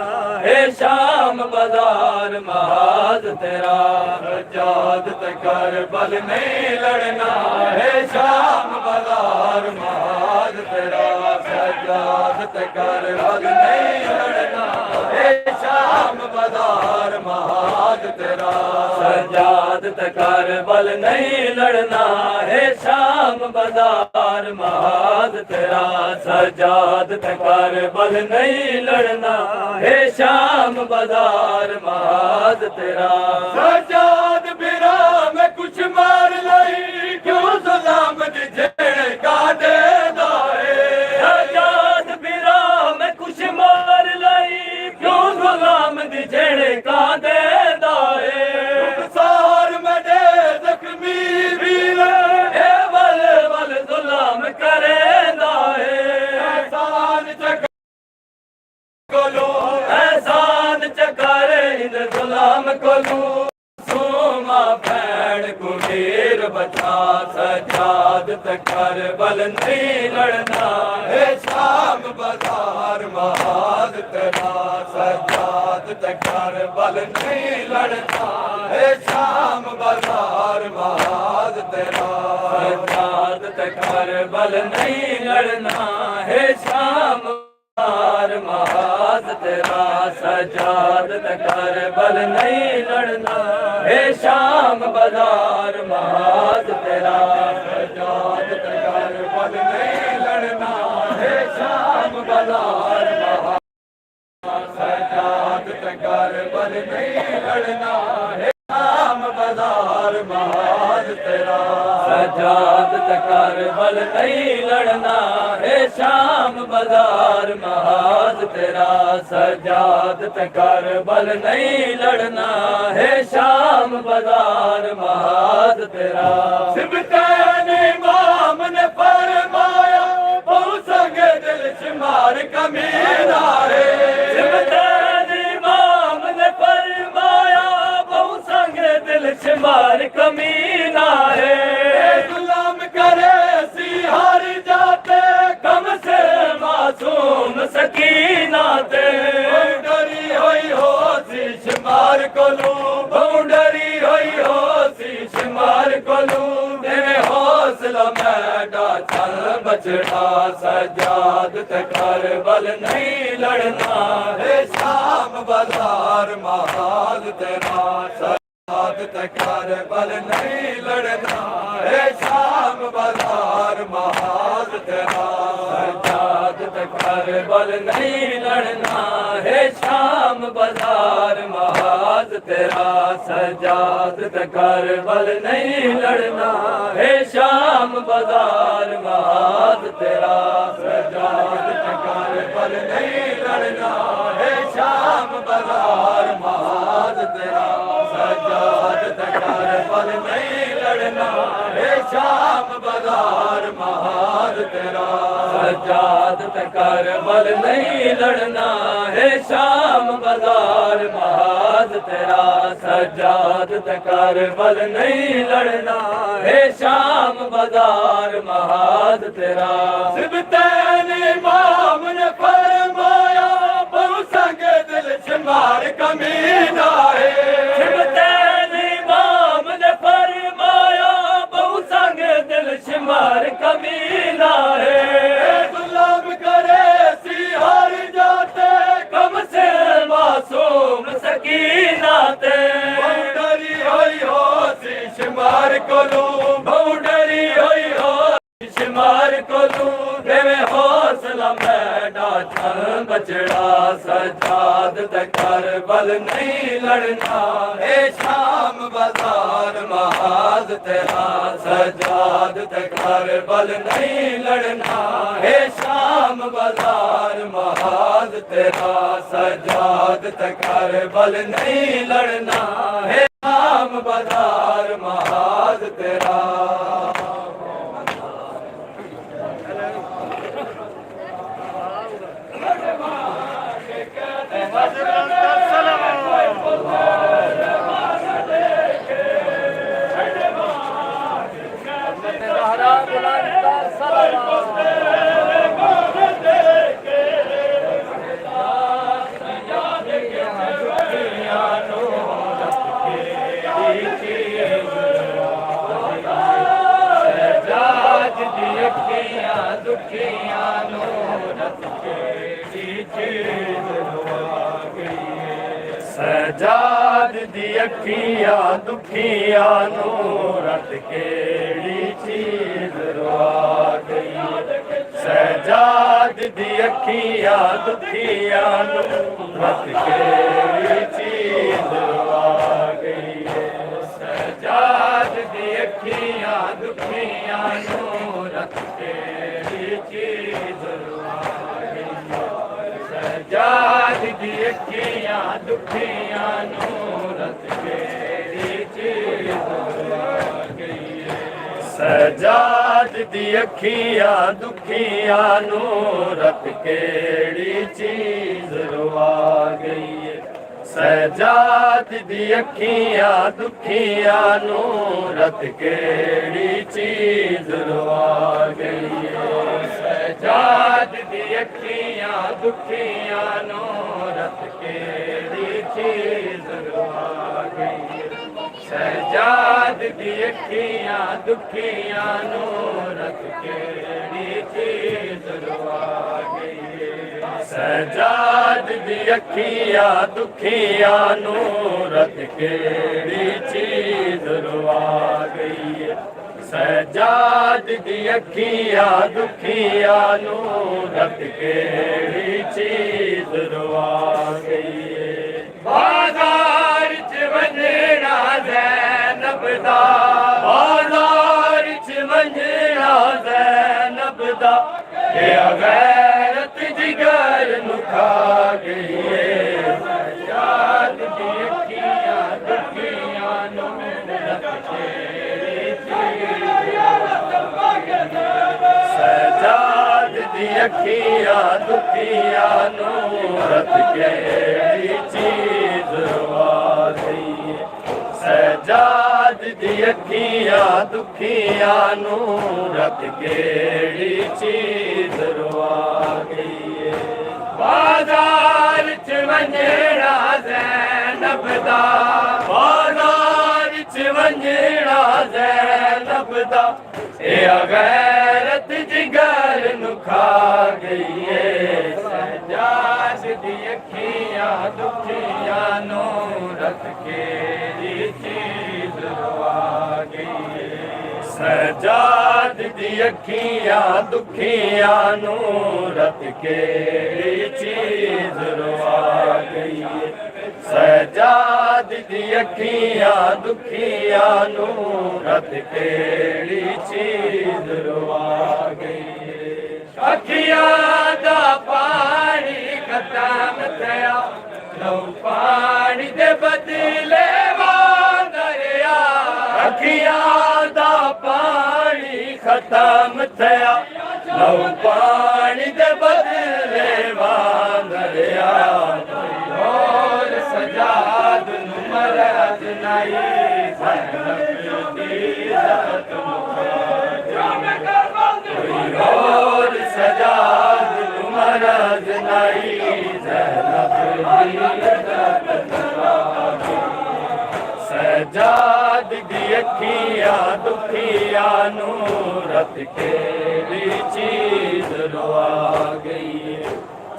हे शाम बाजार महाद तेरा, सजाद ते करबल नहीं लड़ना, हे शाम बाजार महाद तेरा, सजाद ते करबल नहीं लड़ना, हे शाम बाजार महाद तेरा, सजाद ते करबल नहीं लड़ना, हे शाम बाजार महाद तेरा, सजाद ते करबल नहीं लड़ना, हे शाम बाजार महाद तेरा, सजाद बिरा में कुछ मार लाई, क्यों सलाम जेड़े काटे दाए, सजाद बिरा में कुछ मार लाई, क्यों गुलाम दी जेड़े का दे दाए, सार में दे जख्मी वीर, ए बल बल गुलाम करे दाए, एहसान चक कोलो, एहसान चकारे इन गुलाम कोलू, सोमा भैन कुबीर बचा, सजाद ते करबल नहीं लड़ना, हे शाम बाजार महाद तेरा, सजाद ते करबल नहीं लड़ना, हे शाम बाजार महाद तेरा, सजाद ते करबल नहीं लड़ना, हे शाम बाजार महाद तेरा, सजाद ते करबल नहीं लड़ना, हे शाम बाजार महाद तेरा, सजाद ते करबल नहीं लड़ना, हे शाम बाजार महाद, सजाद ते करबल नहीं लड़ना, हे शाम बाजार महाद तेरा, सजाद ते करबल नहीं लड़ना, हे शाम बाजार महाद तेरा, सजाद ते करबल नहीं लड़ना, हे शाम बाजार महाद तेरा, सिबतैन इमाम ने फरमाया, बहु संगे दिल शुमार कमीना है, सिबतैन इमाम ने फरमाया, बहु संग दिल शुमार कमीना है, गुलाम करे सी हार जाते, कम से मासूम सकीना ते, डरी हुई हो सी शुमार कोलू, बाउंडरी होई हो सी शुमार कोलू, तेरे हौसला मैडा चल बचड़ा, सजाद ते करबल नहीं लड़ना, हे शाम बाजार महाल तेरा, सजाद ते करबल नहीं लड़ना, हे शाम बाजार महाल तेरा, सजाद ते करबल नहीं लड़ना, हे शाम बाजार महाद तेरा, सजाद ते करबल नहीं लड़ना, हे शाम बाजार महाद तेरा, सजाद ते करबल नहीं लड़ना, हे शाम बाजार महाद तेरा, सजाद ते करबल नहीं लड़ना, हे शाम बाजार महाद तेरा, सजाद ते करबल नहीं लड़ना, हे शाम बाजार महाद तेरा, सजाद ते करबल नहीं लड़ना, हे शाम बाजार महाद तेरा, सिबतैन इमाम ने फरमाया, बहु संग दिल शुमार कमीना है, सिबतैन इमाम ने फरमाया, बहु संग दिल शुमार कमीना है, सजाद ते करबल नहीं लड़ना है शाम बाजार महाज तेरा सजाद ते करबल नहीं लड़ना है शाम बाजार महाज तेरा सजाद ते करबल नहीं लड़ना है शाम बाजार महाज तेरा सजाद दी अखियां दुखियां नू रत केड़ी चीज रुआ गई सजाद दी अखियां दुखियां नू रत केड़ी चीज रुआ गई सजाद दी अखियां दुखियां नू रत केड़ी चीज रुआ गई सजाद दी अखियां दुखियां नू रत केड़ी चीज रुआ गई सजाद दी अखियां दुखियां नू रत केड़ी चीज रुआ गई सजाद दी अखियां दुखियां नू रत केड़ी चीज रुआ गई सजाद दी अखियां दुखियां नू रत केड़ी चीज रुआ गई सजाद दी अखियां दुखियां नू रत केड़ी चीज रुआ गई सजाद दी अखियां दुखियां नू रत केड़ी चीज रुआ गई सजाद दी अखियां दुखियां नू रत केड़ी चीज रुआ गई बाजार च वंजना ज़ैनब दा बाजार च वंजना ज़ैनब दा ये गैरत जिगर नु खा गई सजाद दी अखियां दुखियां नू रत केड़ी सजाद दी अखियां दुखियां नू रत केड़ी चीज रुआ गई सजाद दी अखियां दुखियां नू रत केड़ी चीज रुआ गई बाजार च वंजना ज़ैनब दा बाजार च वंजना ज़ैनब दा ए गैरत जिगर नु खा गई सजाद दी अखियां दुखियां नू रत केड़ी चीज रुआ गई सजाद दी अखियां दुखियां नू रत केड़ी चीज रुआ गई सजाद दी अखियां दुखियां नू रत केड़ी चीज रुआ गई अखियां दा पानी खत्म थया लौ पानी दे बदले वांदरिया अखियां दा पानी खत्म थया लौ पानी दे बदले वांदरिया और सजाद नू मरद नहीं ज़ैनब दी इज़्ज़त और सजाद नू मरद नहीं ज़ैनब दी इज़्ज़त सजाद दी अखियां दुखियां नू रत केड़ी चीज रुआ गई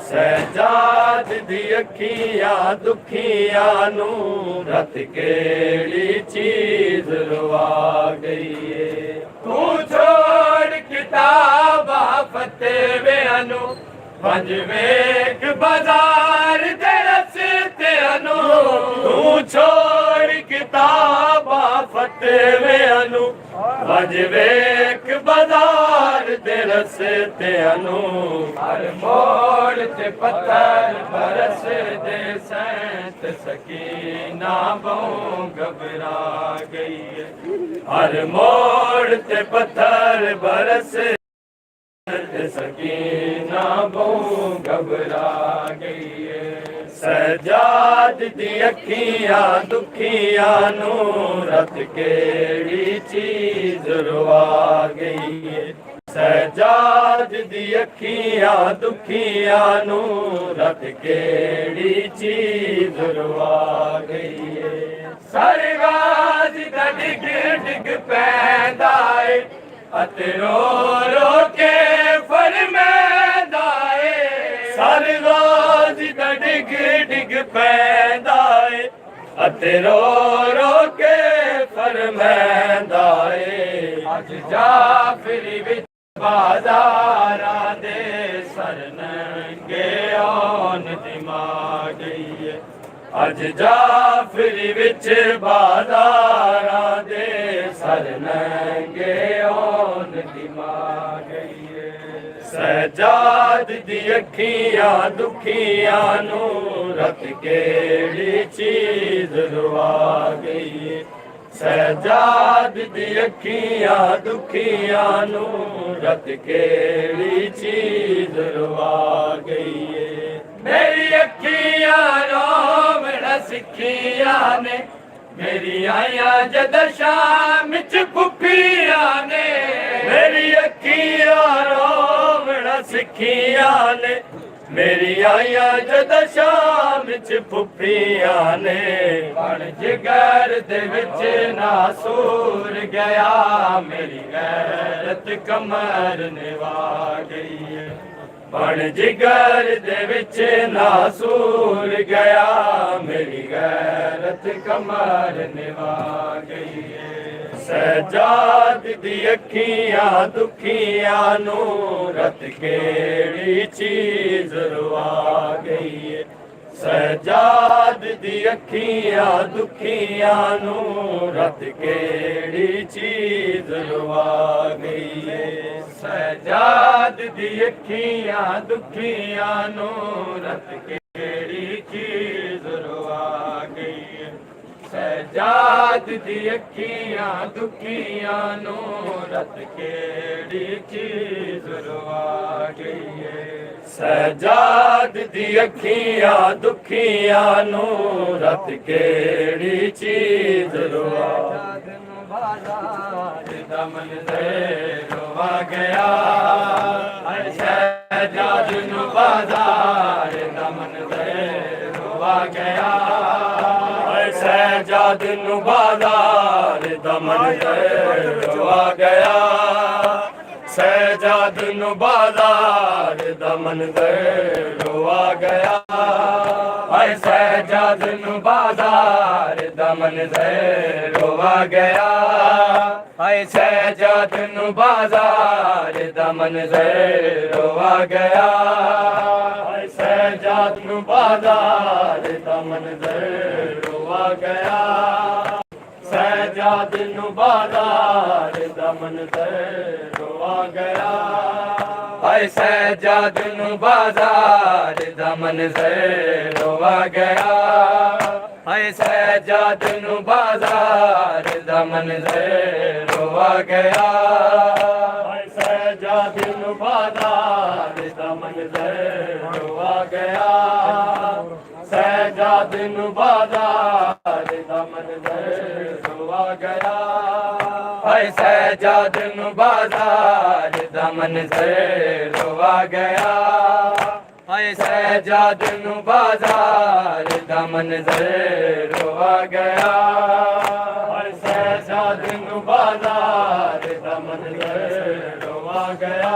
सजाद दी अखियां दुखियां नू रत केड़ी चीज रुआ गई तू छोड़ किताबा फतेवे अनु ਪੰਜ ਵੇਖ ਬਾਜ਼ਾਰ ਦੇ ਰਸਤਿਆਂ ਨੂੰ ਤੂੰ ਛੋੜ ਕਿਤਾਬਾਂ ਫਤਵਿਆਂ ਨੂੰ ਪੰਜ ਵੇਖ ਬਾਜ਼ਾਰ ਦੇ ਰਸਤਿਆਂ ਨੂੰ ਹਰ ਮੋੜ ਤੇ ਪੱਥਰ ਬਰਸਦੇ ਸੈਂਤ ਸਕੀਨਾ ਬਹੁ ਘਬਰਾ ਗਈ ਹੈ ਹਰ ਮੋੜ ਤੇ ਪੱਥਰ ਬਰਸੇ ਸਕੀਨਾ ਬਹੁ ਘਬਰਾ ਗਈ ਏ ਸਜਾਦ ਦੀ ਅੱਖੀਆਂ ਦੁਖੀਆਂ ਨੂੰ ਰਤ ਕਿਹੜੀ ਚੀਜ਼ ਰਵਾ ਗਈ ਏ ਸਜਾਦ ਦੀ ਅੱਖੀਆਂ ਦੁਖੀਆਂ ਨੂੰ ਰਤ ਕਿਹੜੀ ਚੀਜ਼ ਰਵਾ ਗਈ ਏ ਸਰਗਾਜ ਦਾ ਡਿੱਗ ਡਿੱਗ ਪੈਂਦਾ ਏ ਅਤੇ ਰੋ ਰੋ ਕੇ ਫਰਮਾਂਦਾ ਏ ਸਰਗਾਜ ਦਾ ਡਿੱਗ ਡਿੱਗ ਪੈਂਦਾ ਏ ਅਤੇ ਰੋ ਰੋ ਕੇ ਫਰਮਾਂਦਾ ਏ ਅੱਜ ਜਾਫਰੀ ਵਿੱਚ ਬਾਜ਼ਾਰਾਂ ਦੇ ਸਰਨੰਗੇ ਔਨ ਦਿਮਾ ਗਈ ਏ ਅੱਜ ਜਾਫਰੀ ਵਿੱਚ ਬਾਜ਼ਾਰਾਂ ਦੇ ਸਰਨੰਗੇ ਔਨ ਦਿਮਾ ਗਈ ਏ ਸਜਾਦ ਦੀ ਅੱਖੀਆਂ ਦੁਖੀਆਂ ਨੂੰ ਰਤ ਕਿਹੜੀ ਚੀਜ਼ ਰਵਾ ਗਈ ਏ ਸਜਾਦ ਦੀ ਅੱਖੀਆਂ ਦੁਖੀਆਂ ਨੂੰ ਰਤ ਕਿਹੜੀ ਚੀਜ਼ ਰਵਾ ਗਈ ਏ ਮੇਰੀ ਅੱਖੀਆਂ ਰੋਵਣ ਸਿੱਖੀਆਂ ਨੇ ਮੇਰੀ ਆਈਆਂ ਜਦ ਸ਼ਾਮ ਚ ਫੁੱਫੀਆਂ ਨੇ ਮੇਰੀ ਅੱਖੀਆਂ ਰੋਵਣ ਸਿੱਖੀਆਂ ਨੇ ਮੇਰੀ ਆਈਆਂ ਜਦ ਸ਼ਾਮ ਚ ਫੁੱਫੀਆਂ ਨੇ ਬਣ ਜਿਗਰ ਦੇ ਵਿੱਚ ਨਾਸੂਰ ਗਿਆ ਮੇਰੀ ਗੈਰਤ ਕਮਰ ਨਿਵਾ ਗਈ ਏ ਬਣ ਜਿਗਰ ਦੇ ਵਿੱਚ ਨਾਸੂਰ ਗਿਆ ਮੇਰੀ ਗੈਰਤ ਕਮਰ ਨਿਵਾ ਗਈ ਏ ਸਜਾਦ ਦੀ ਅੱਖੀਆਂ ਦੁਖੀਆਂ ਨੂੰ ਰਤ ਕਿਹੜੀ ਚੀਜ਼ ਰਵਾ ਗਈ ਏ ਸਜਾਦ ਦੀ ਅੱਖੀਆਂ ਦੁਖੀਆਂ ਨੂੰ ਰਤ ਕਿਹੜੀ ਚੀਜ਼ ਰਵਾ ਗਈ ਏ ਸਜਾਦ ਦੀ ਅੱਖੀਆਂ ਦੁਖੀਆਂ ਨੂੰ ਰਤ ਕਿਹੜੀ ਚੀਜ਼ ਰਵਾ ਗਈ ਏ ਸਜਾਦ ਦੀ ਅੱਖੀਆਂ ਦੁਖੀਆਂ ਨੂੰ ਰਤ ਕਿਹੜੀ ਚੀਜ਼ ਰਵਾ ਗਈ ਏ ਸਜਾਦ ਦੀ ਅੱਖੀਆਂ ਦੁਖੀਆਂ ਨੂੰ ਰਤ ਕਿਹੜੀ ਚੀਜ਼ ਰਵਾ ਦਾ ਮੰਜ਼ਰ ਰਵਾ ਗਿਆ ਹਰ ਸਜਾਦ ਨੂੰ ਬਾਜ਼ਾਰ ਦਾ ਮੰਜ਼ਰ ਰਵਾ ਗਿਆ ਸਜਾਦ ਨੂੰ ਬਾਜ਼ਾਰ ਦਾ ਮੰਜ਼ਰ ਰਵਾ ਗਿਆ ਸਜਾਦ ਨੂੰ ਬਾਜ਼ਾਰ ਦਾ ਮੰਜ਼ਰ ਰਵਾ ਗਿਆ ਹਾਏ ਸਜਾਦ ਨੂੰ ਬਾਜ਼ਾਰ ਦਾ ਮੰਜ਼ਰ ਰਵਾ ਗਿਆ ਹਾਏ ਸਜਾਦ ਨੂੰ ਬਾਜ਼ਾਰ ਦਾ ਮੰਜ਼ਰ ਰਵਾ ਗਿਆ ਹਾਏ ਸਜਾਦ ਨੂੰ ਬਾਜ਼ਾਰ ਦਾ ਮੰਜ਼ਰ ਰਵਾ ਗਿਆ ਸਜਾਦ ਨੂੰ ਬਾਜ਼ਾਰ ਦਾ ਮੰਜ਼ਰ ਰਵਾ ਗਿਆ ਹਾਏ ਸਜਾਦ ਨੂੰ ਬਾਜ਼ਾਰ ਦਾ ਮੰਜ਼ਰ ਰਵਾ ਗਿਆ ਹਾਏ ਸਜਾਦ ਨੂੰ ਬਾਜ਼ਾਰ ਦਾ ਮੰਜ਼ਰ ਰਵਾ ਗਿਆ ਹਾਏ ਸਜਾਦ ਨੂੰ ਬਾਜ਼ਾਰ ਦਾ ਮੰਜ਼ਰ ਰਵਾ ਗਿਆ ਸਜਾਦ ਨੂੰ ਬਾਜ਼ਾਰ ਦਾ ਮੰਜ਼ਰ ਰਵਾ ਗਿਆ ਹਾਏ ਸਜਾਦ ਨੂੰ ਬਾਜ਼ਾਰ ਦਾ ਮੰਜ਼ਰ ਰਵਾ ਗਿਆ ਹਾਏ ਸਜਾਦ ਨੂੰ ਬਾਜ਼ਾਰ ਦਾ ਮੰਜ਼ਰ ਰਵਾ ਗਿਆ ਹਾਏ ਸਜਾਦ ਨੂੰ ਬਾਜ਼ਾਰ ਦਾ ਮੰਜ਼ਰ ਰਵਾ ਗਿਆ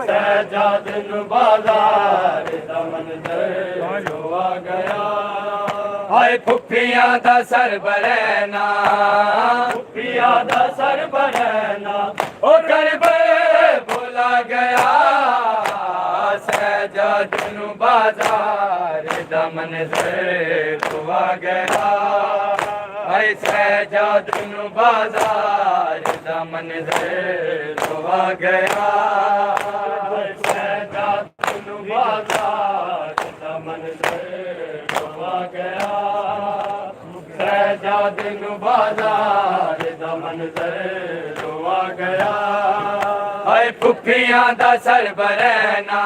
ਸਜਾਦ ਨੂੰ ਬਾਜ਼ਾਰ ਦਾ ਮੰਜ਼ਰ ਰਵਾ ਗਿਆ ਹਾਏ ਫੁੱਫੀਆਂ ਦਾ ਸਰ ਬਰੈਨਾ ਫੁੱਫੀਆਂ ਦਾ ਸਰ ਬਰੈਨਾ ਉਹ ਕਰਬੇ ਭੁਲਾ ਗਿਆ सहजाद नू बाजार दा मंज़र दुआ गया हाय सहजाद नू बाजार दा मंज़र दुआ गया हाय सहजाद नू बाजार दा मंज़र दुआ गया सहजाद नू बाजार दा मंज़र दुआ गया हाय फुफियां दा सरबरैना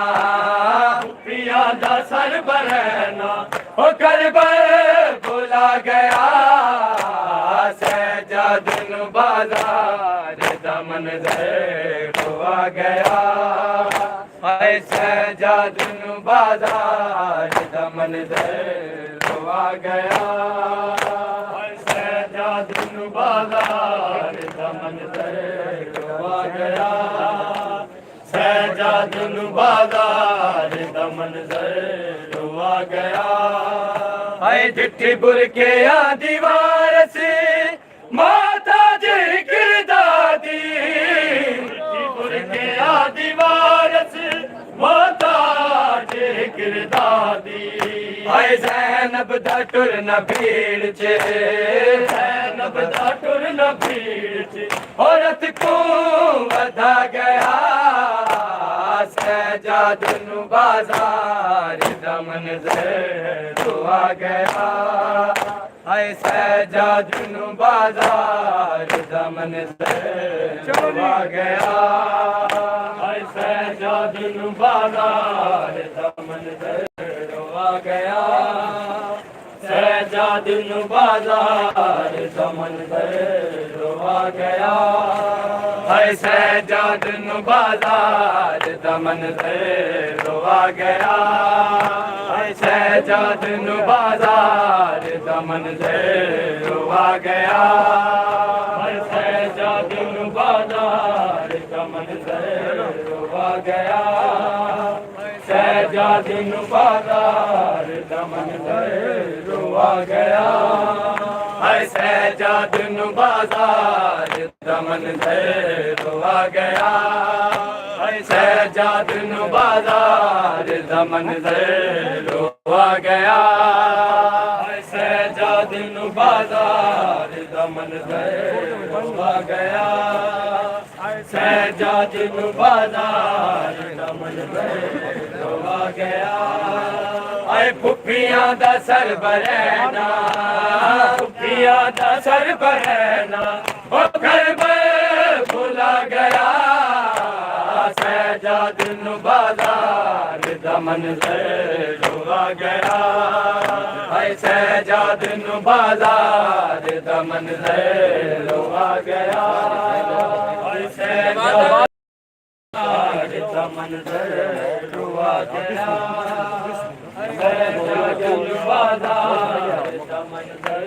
फुफियां दा सरबरैना ओ करबल भुला गया सहजाद नू बाजार दा मंज़र दुआ गया हाय सहजाद नू बाजार दा मंज़र दुआ गया हाय सहजाद नू बाजार दा मंज़र दुआ गया सहजाद नू बाजार दा मंज़र दुआ गया हाय चिट्ठी बुरके आ दीवार से माता जी किरदादी चिट्ठी बुरके आ दीवार से माता जी किरदादी हाय ज़ैनब दा टुरना भीड़ च ज़ैनब दा टुरना भीड़ च औरत को वधा गया सहजाद नू बाजार दा मंज़र दुआ गया हाय सहजाद नू बाजार दा मंज़र दुआ गया हाय सहजाद नू बाजार दा मंज़र दुआ गया सहजाद नू बाजार दा मंज़र दुआ गया हाय सहजाद नू बाजार दा मंज़र दुआ गया हाय सहजाद नू बाजार दा मंज़र दुआ गया हाय सहजाद नू बाजार दा मंज़र दुआ गया सहजाद नू बाजार दा मंज़र दुआ गया हाय सहजाद नू बाजार दा मंज़र दुआ गया हाय सहजाद नू बाजार दा मंज़र दुआ गया हाय सहजाद नू बाजार दा मंज़र दुआ गया सहजाद नू बाजार दा मंज़र दुआ गया हाय फुफियां दा सरबरैना फुफियां दा सरबरैना ओ करबल भुला गया सहजाद नू बाजार दा मंज़र दुआ गया हाय सहजाद नू बाजार दा मंज़र दुआ गया हाय सहजाद दा मंज़र दुआ गया सहजाद नू बाजार दा मंज़र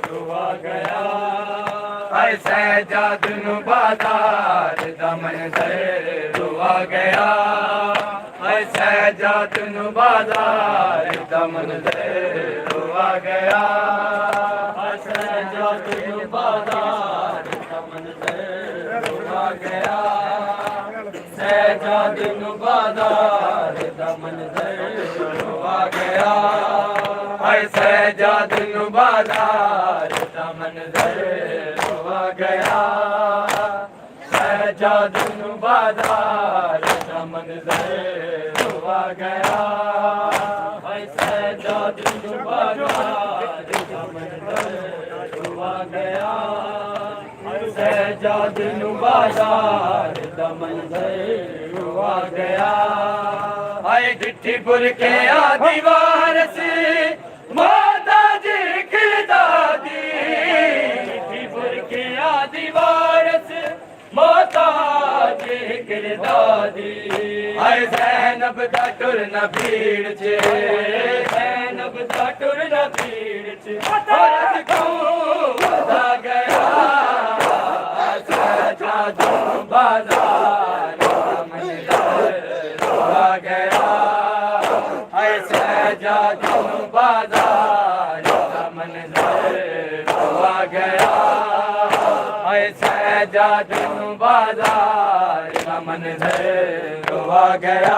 दुआ गया हाय सहजाद नू बाजार दा मंज़र दुआ गया हाय सहजाद नू बाजार दा मंज़र दुआ गया हाय सहजाद नू बाजार दा मंज़र दुआ गया सहजाद नू बाजार दा मंज़र दुआ गया हाय सहजाद नू बाजार दा मंज़र दुआ गया सहजाद नू बाजार दा मंज़र दुआ गया हाय सहजाद नू बाजार दा मंज़र दुआ गया हाय सहजाद नू बाजार दा मंज़र दुआ गया हाय चिट्ठी बुरके आ दीवार से माता जी किरदादी चिट्ठी बुरके आ दीवार से माता जी किरदादी हाय ज़ैनब दा टुरना भीड़ च ज़ैनब दा टुरना भीड़ च औरत को वधा गया सहजाद नू बाजार दा मंज़र दुआ गया हाय सहजाद नू बाजार दा मंज़र दुआ गया हाय सजाद नू बाजार दा मंजर रुवा गया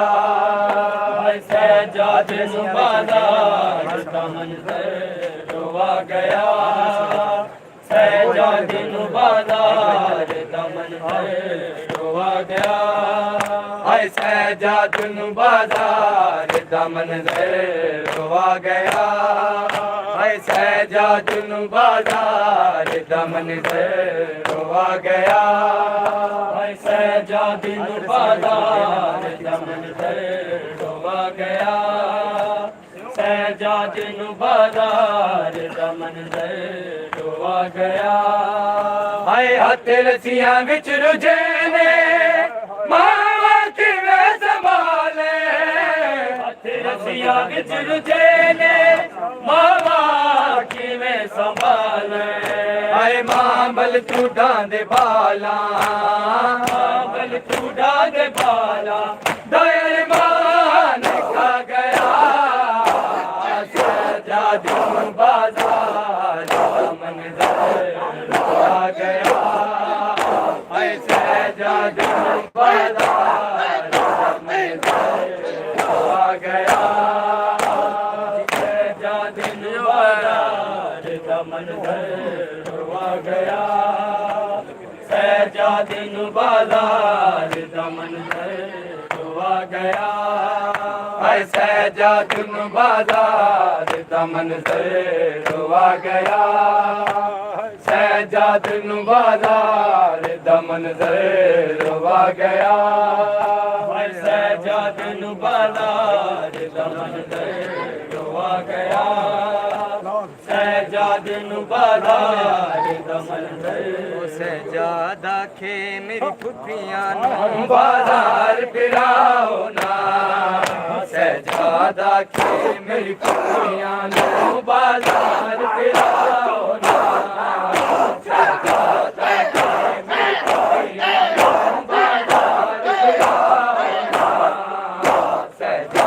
सजाद नू बाजार दा मंजर रुवा गया सजाद नू बाजार दा मंजर रुवा गया सजाद नू बाजार दा मंजर रुवा गया सजाद नू बाजार दा मंजर रुवा गया सजाद नू बाजार दा मंजर रुवा गया सजाद नू बाजार दा मंजर रुवा गया हथ रसियां विच रुझे ने मावा किवें संभाले हथ रसियां विच रुझे ने मावा किवें संभाले मां बल तू डांदे बाला बल तू डांदे बाला दयाल मान खा गया सजाद नू बाजार दा मंजर रुवा गया सजाद नू बाजार दा मंजर रुवा गया सजाद नू बाजार दा मंजर रुवा गया सजाद नू बाजार दा मंजर रुवा गया सजाद नू बाजार दा मंजर रुवा गया सजाद नू बाजार दा मंजर रुवा गया सजाद नू बाजार दा मंजर रुवा गया सजाद नू बाजार दा मंजर सजादा खे मेरी फुफियां नू बाजार फिराओ ना सजादा खे मेरी फुफियां नू बाजार फिराओ ना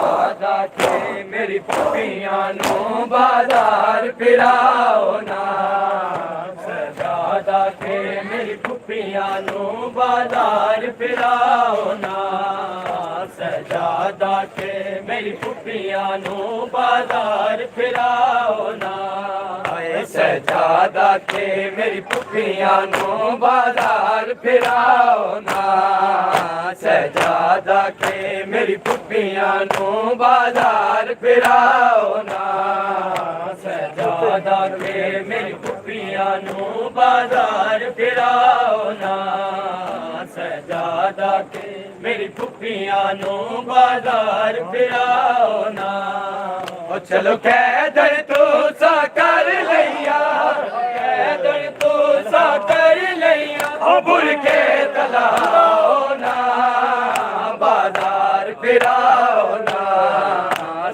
सजादा खे मेरी फुफियां नू बाजार फिराओ ना सजादा खे मेरी फुफियां नू बाजार फिराओ ना सजादा के मेरी फुफियां नू बाजार फिराओ ना सजादा के मेरी फुफियां नू बाजार फिराओ ना सजादा के मेरी फुफियां नू बाजार फिराओ ना सजादा के मेरी फुफियां नू बाजार फिराओ ना सजादा के मेरी फुफियां नू बाजार फिराओ ना सजादा के मेरी फुफियां नू बाजार फिराओ ना चलो कैदर तू सा कर लिया कैदर तू सा कर लिया बुर के तलाओ ना बाजार फिराओ ना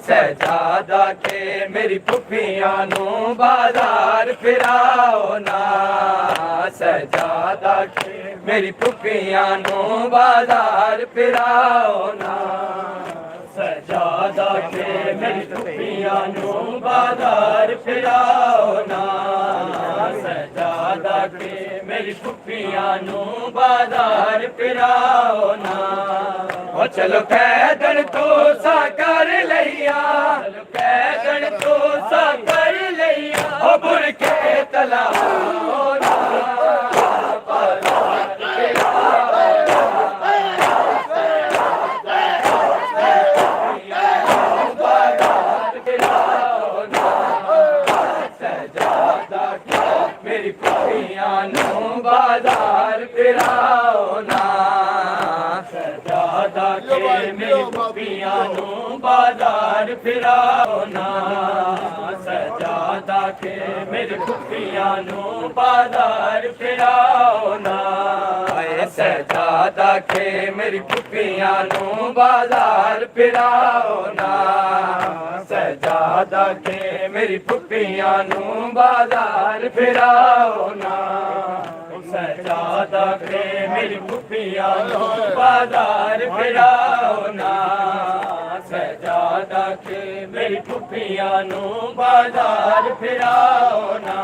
सजादा के मेरी फुफियां नू बाजार फिराओ ना सजादा के मेरी फुफियां नू बाजार फिराओ ना सजादा के मेरी फुफियां नू बाजार फिराओ ना सजादा के मेरी फुफियां नू बाजार फिराओ ना चलो कैदन तू सा कर लिया कैदन तू सा कर लिया बुर के तलाओ ना बाजार फिराओ मेरी फुफियां नू बाजार फिराओ ना सजादा के मेरी फुफियां नू बाजार फिराओ ना सजादा के मेरी फुफियां नू बाजार फिराओ ना सजादा के मेरी फुफियां नू बाजार फिराओ ना सजादा के मेरी फुफियां नू बाजार फिराओ ना सजादा के मेरी फुफिया नो बाजार फिराओ ना सजादा के मेरी फुफिया नो बाजार फिराओ ना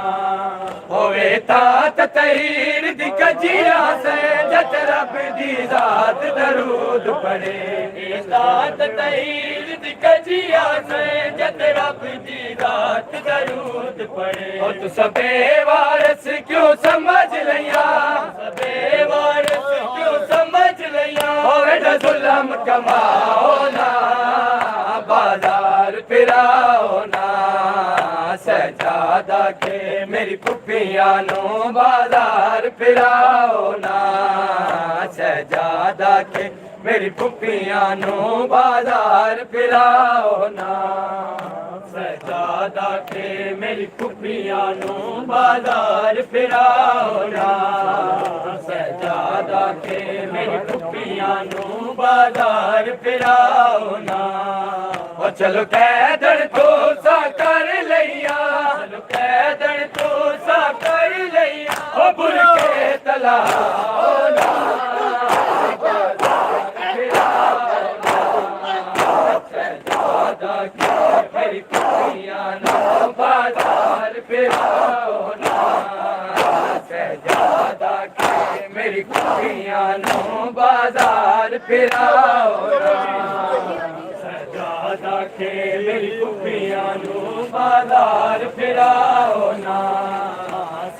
होवे तात तहीर दी कजिया से जत रब दी जात दरूद पढ़े तात तहीर दी कजिया से जत रब दी जात दरूद पढ़े ओ तू सबे वारस क्यों समझ लिया सबे वारस क्यों समझ लिया ओ बेटा जुल्म कमाओ ना बाजार फिराओ ना सजादा के मेरी फुफिया नो बाजार फिराओ ना सजादा के मेरी फुफिया नो बाजार फिराओ ना सजादा के मेरी फुफिया नो बाजार फिराओ ना सजादा के मेरी फुफिया नो बाजार फिराओ ना ओ चलो कैदड़ तो सा कर लिया चलो कैदड़ तो सा कर लिया ओ बुरके तला ओ ना सजादा के मेरी फुफिया नो बाजार फिराओ ना सजादा के मेरी फुफिया नो बाजार फिराओ ना सजादा के मेरी फुफिया नो बाजार फिराओ ना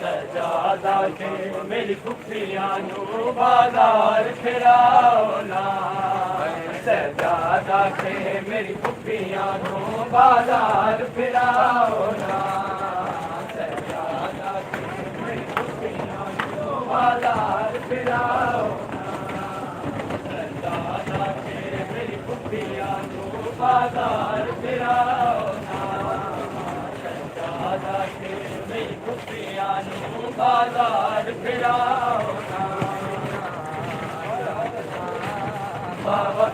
सजादा के मेरी फुफिया नो बाजार फिराओ ना सजादा के मेरी फुफिया नो बाजार फिराओ ना सजादा के मेरी फुफिया नो बाजार फिराओ सजादा के मेरी फुफिया नो बाजार फिराओ सजादा के मेरी फुफिया नो बाजार फिराओ बाबा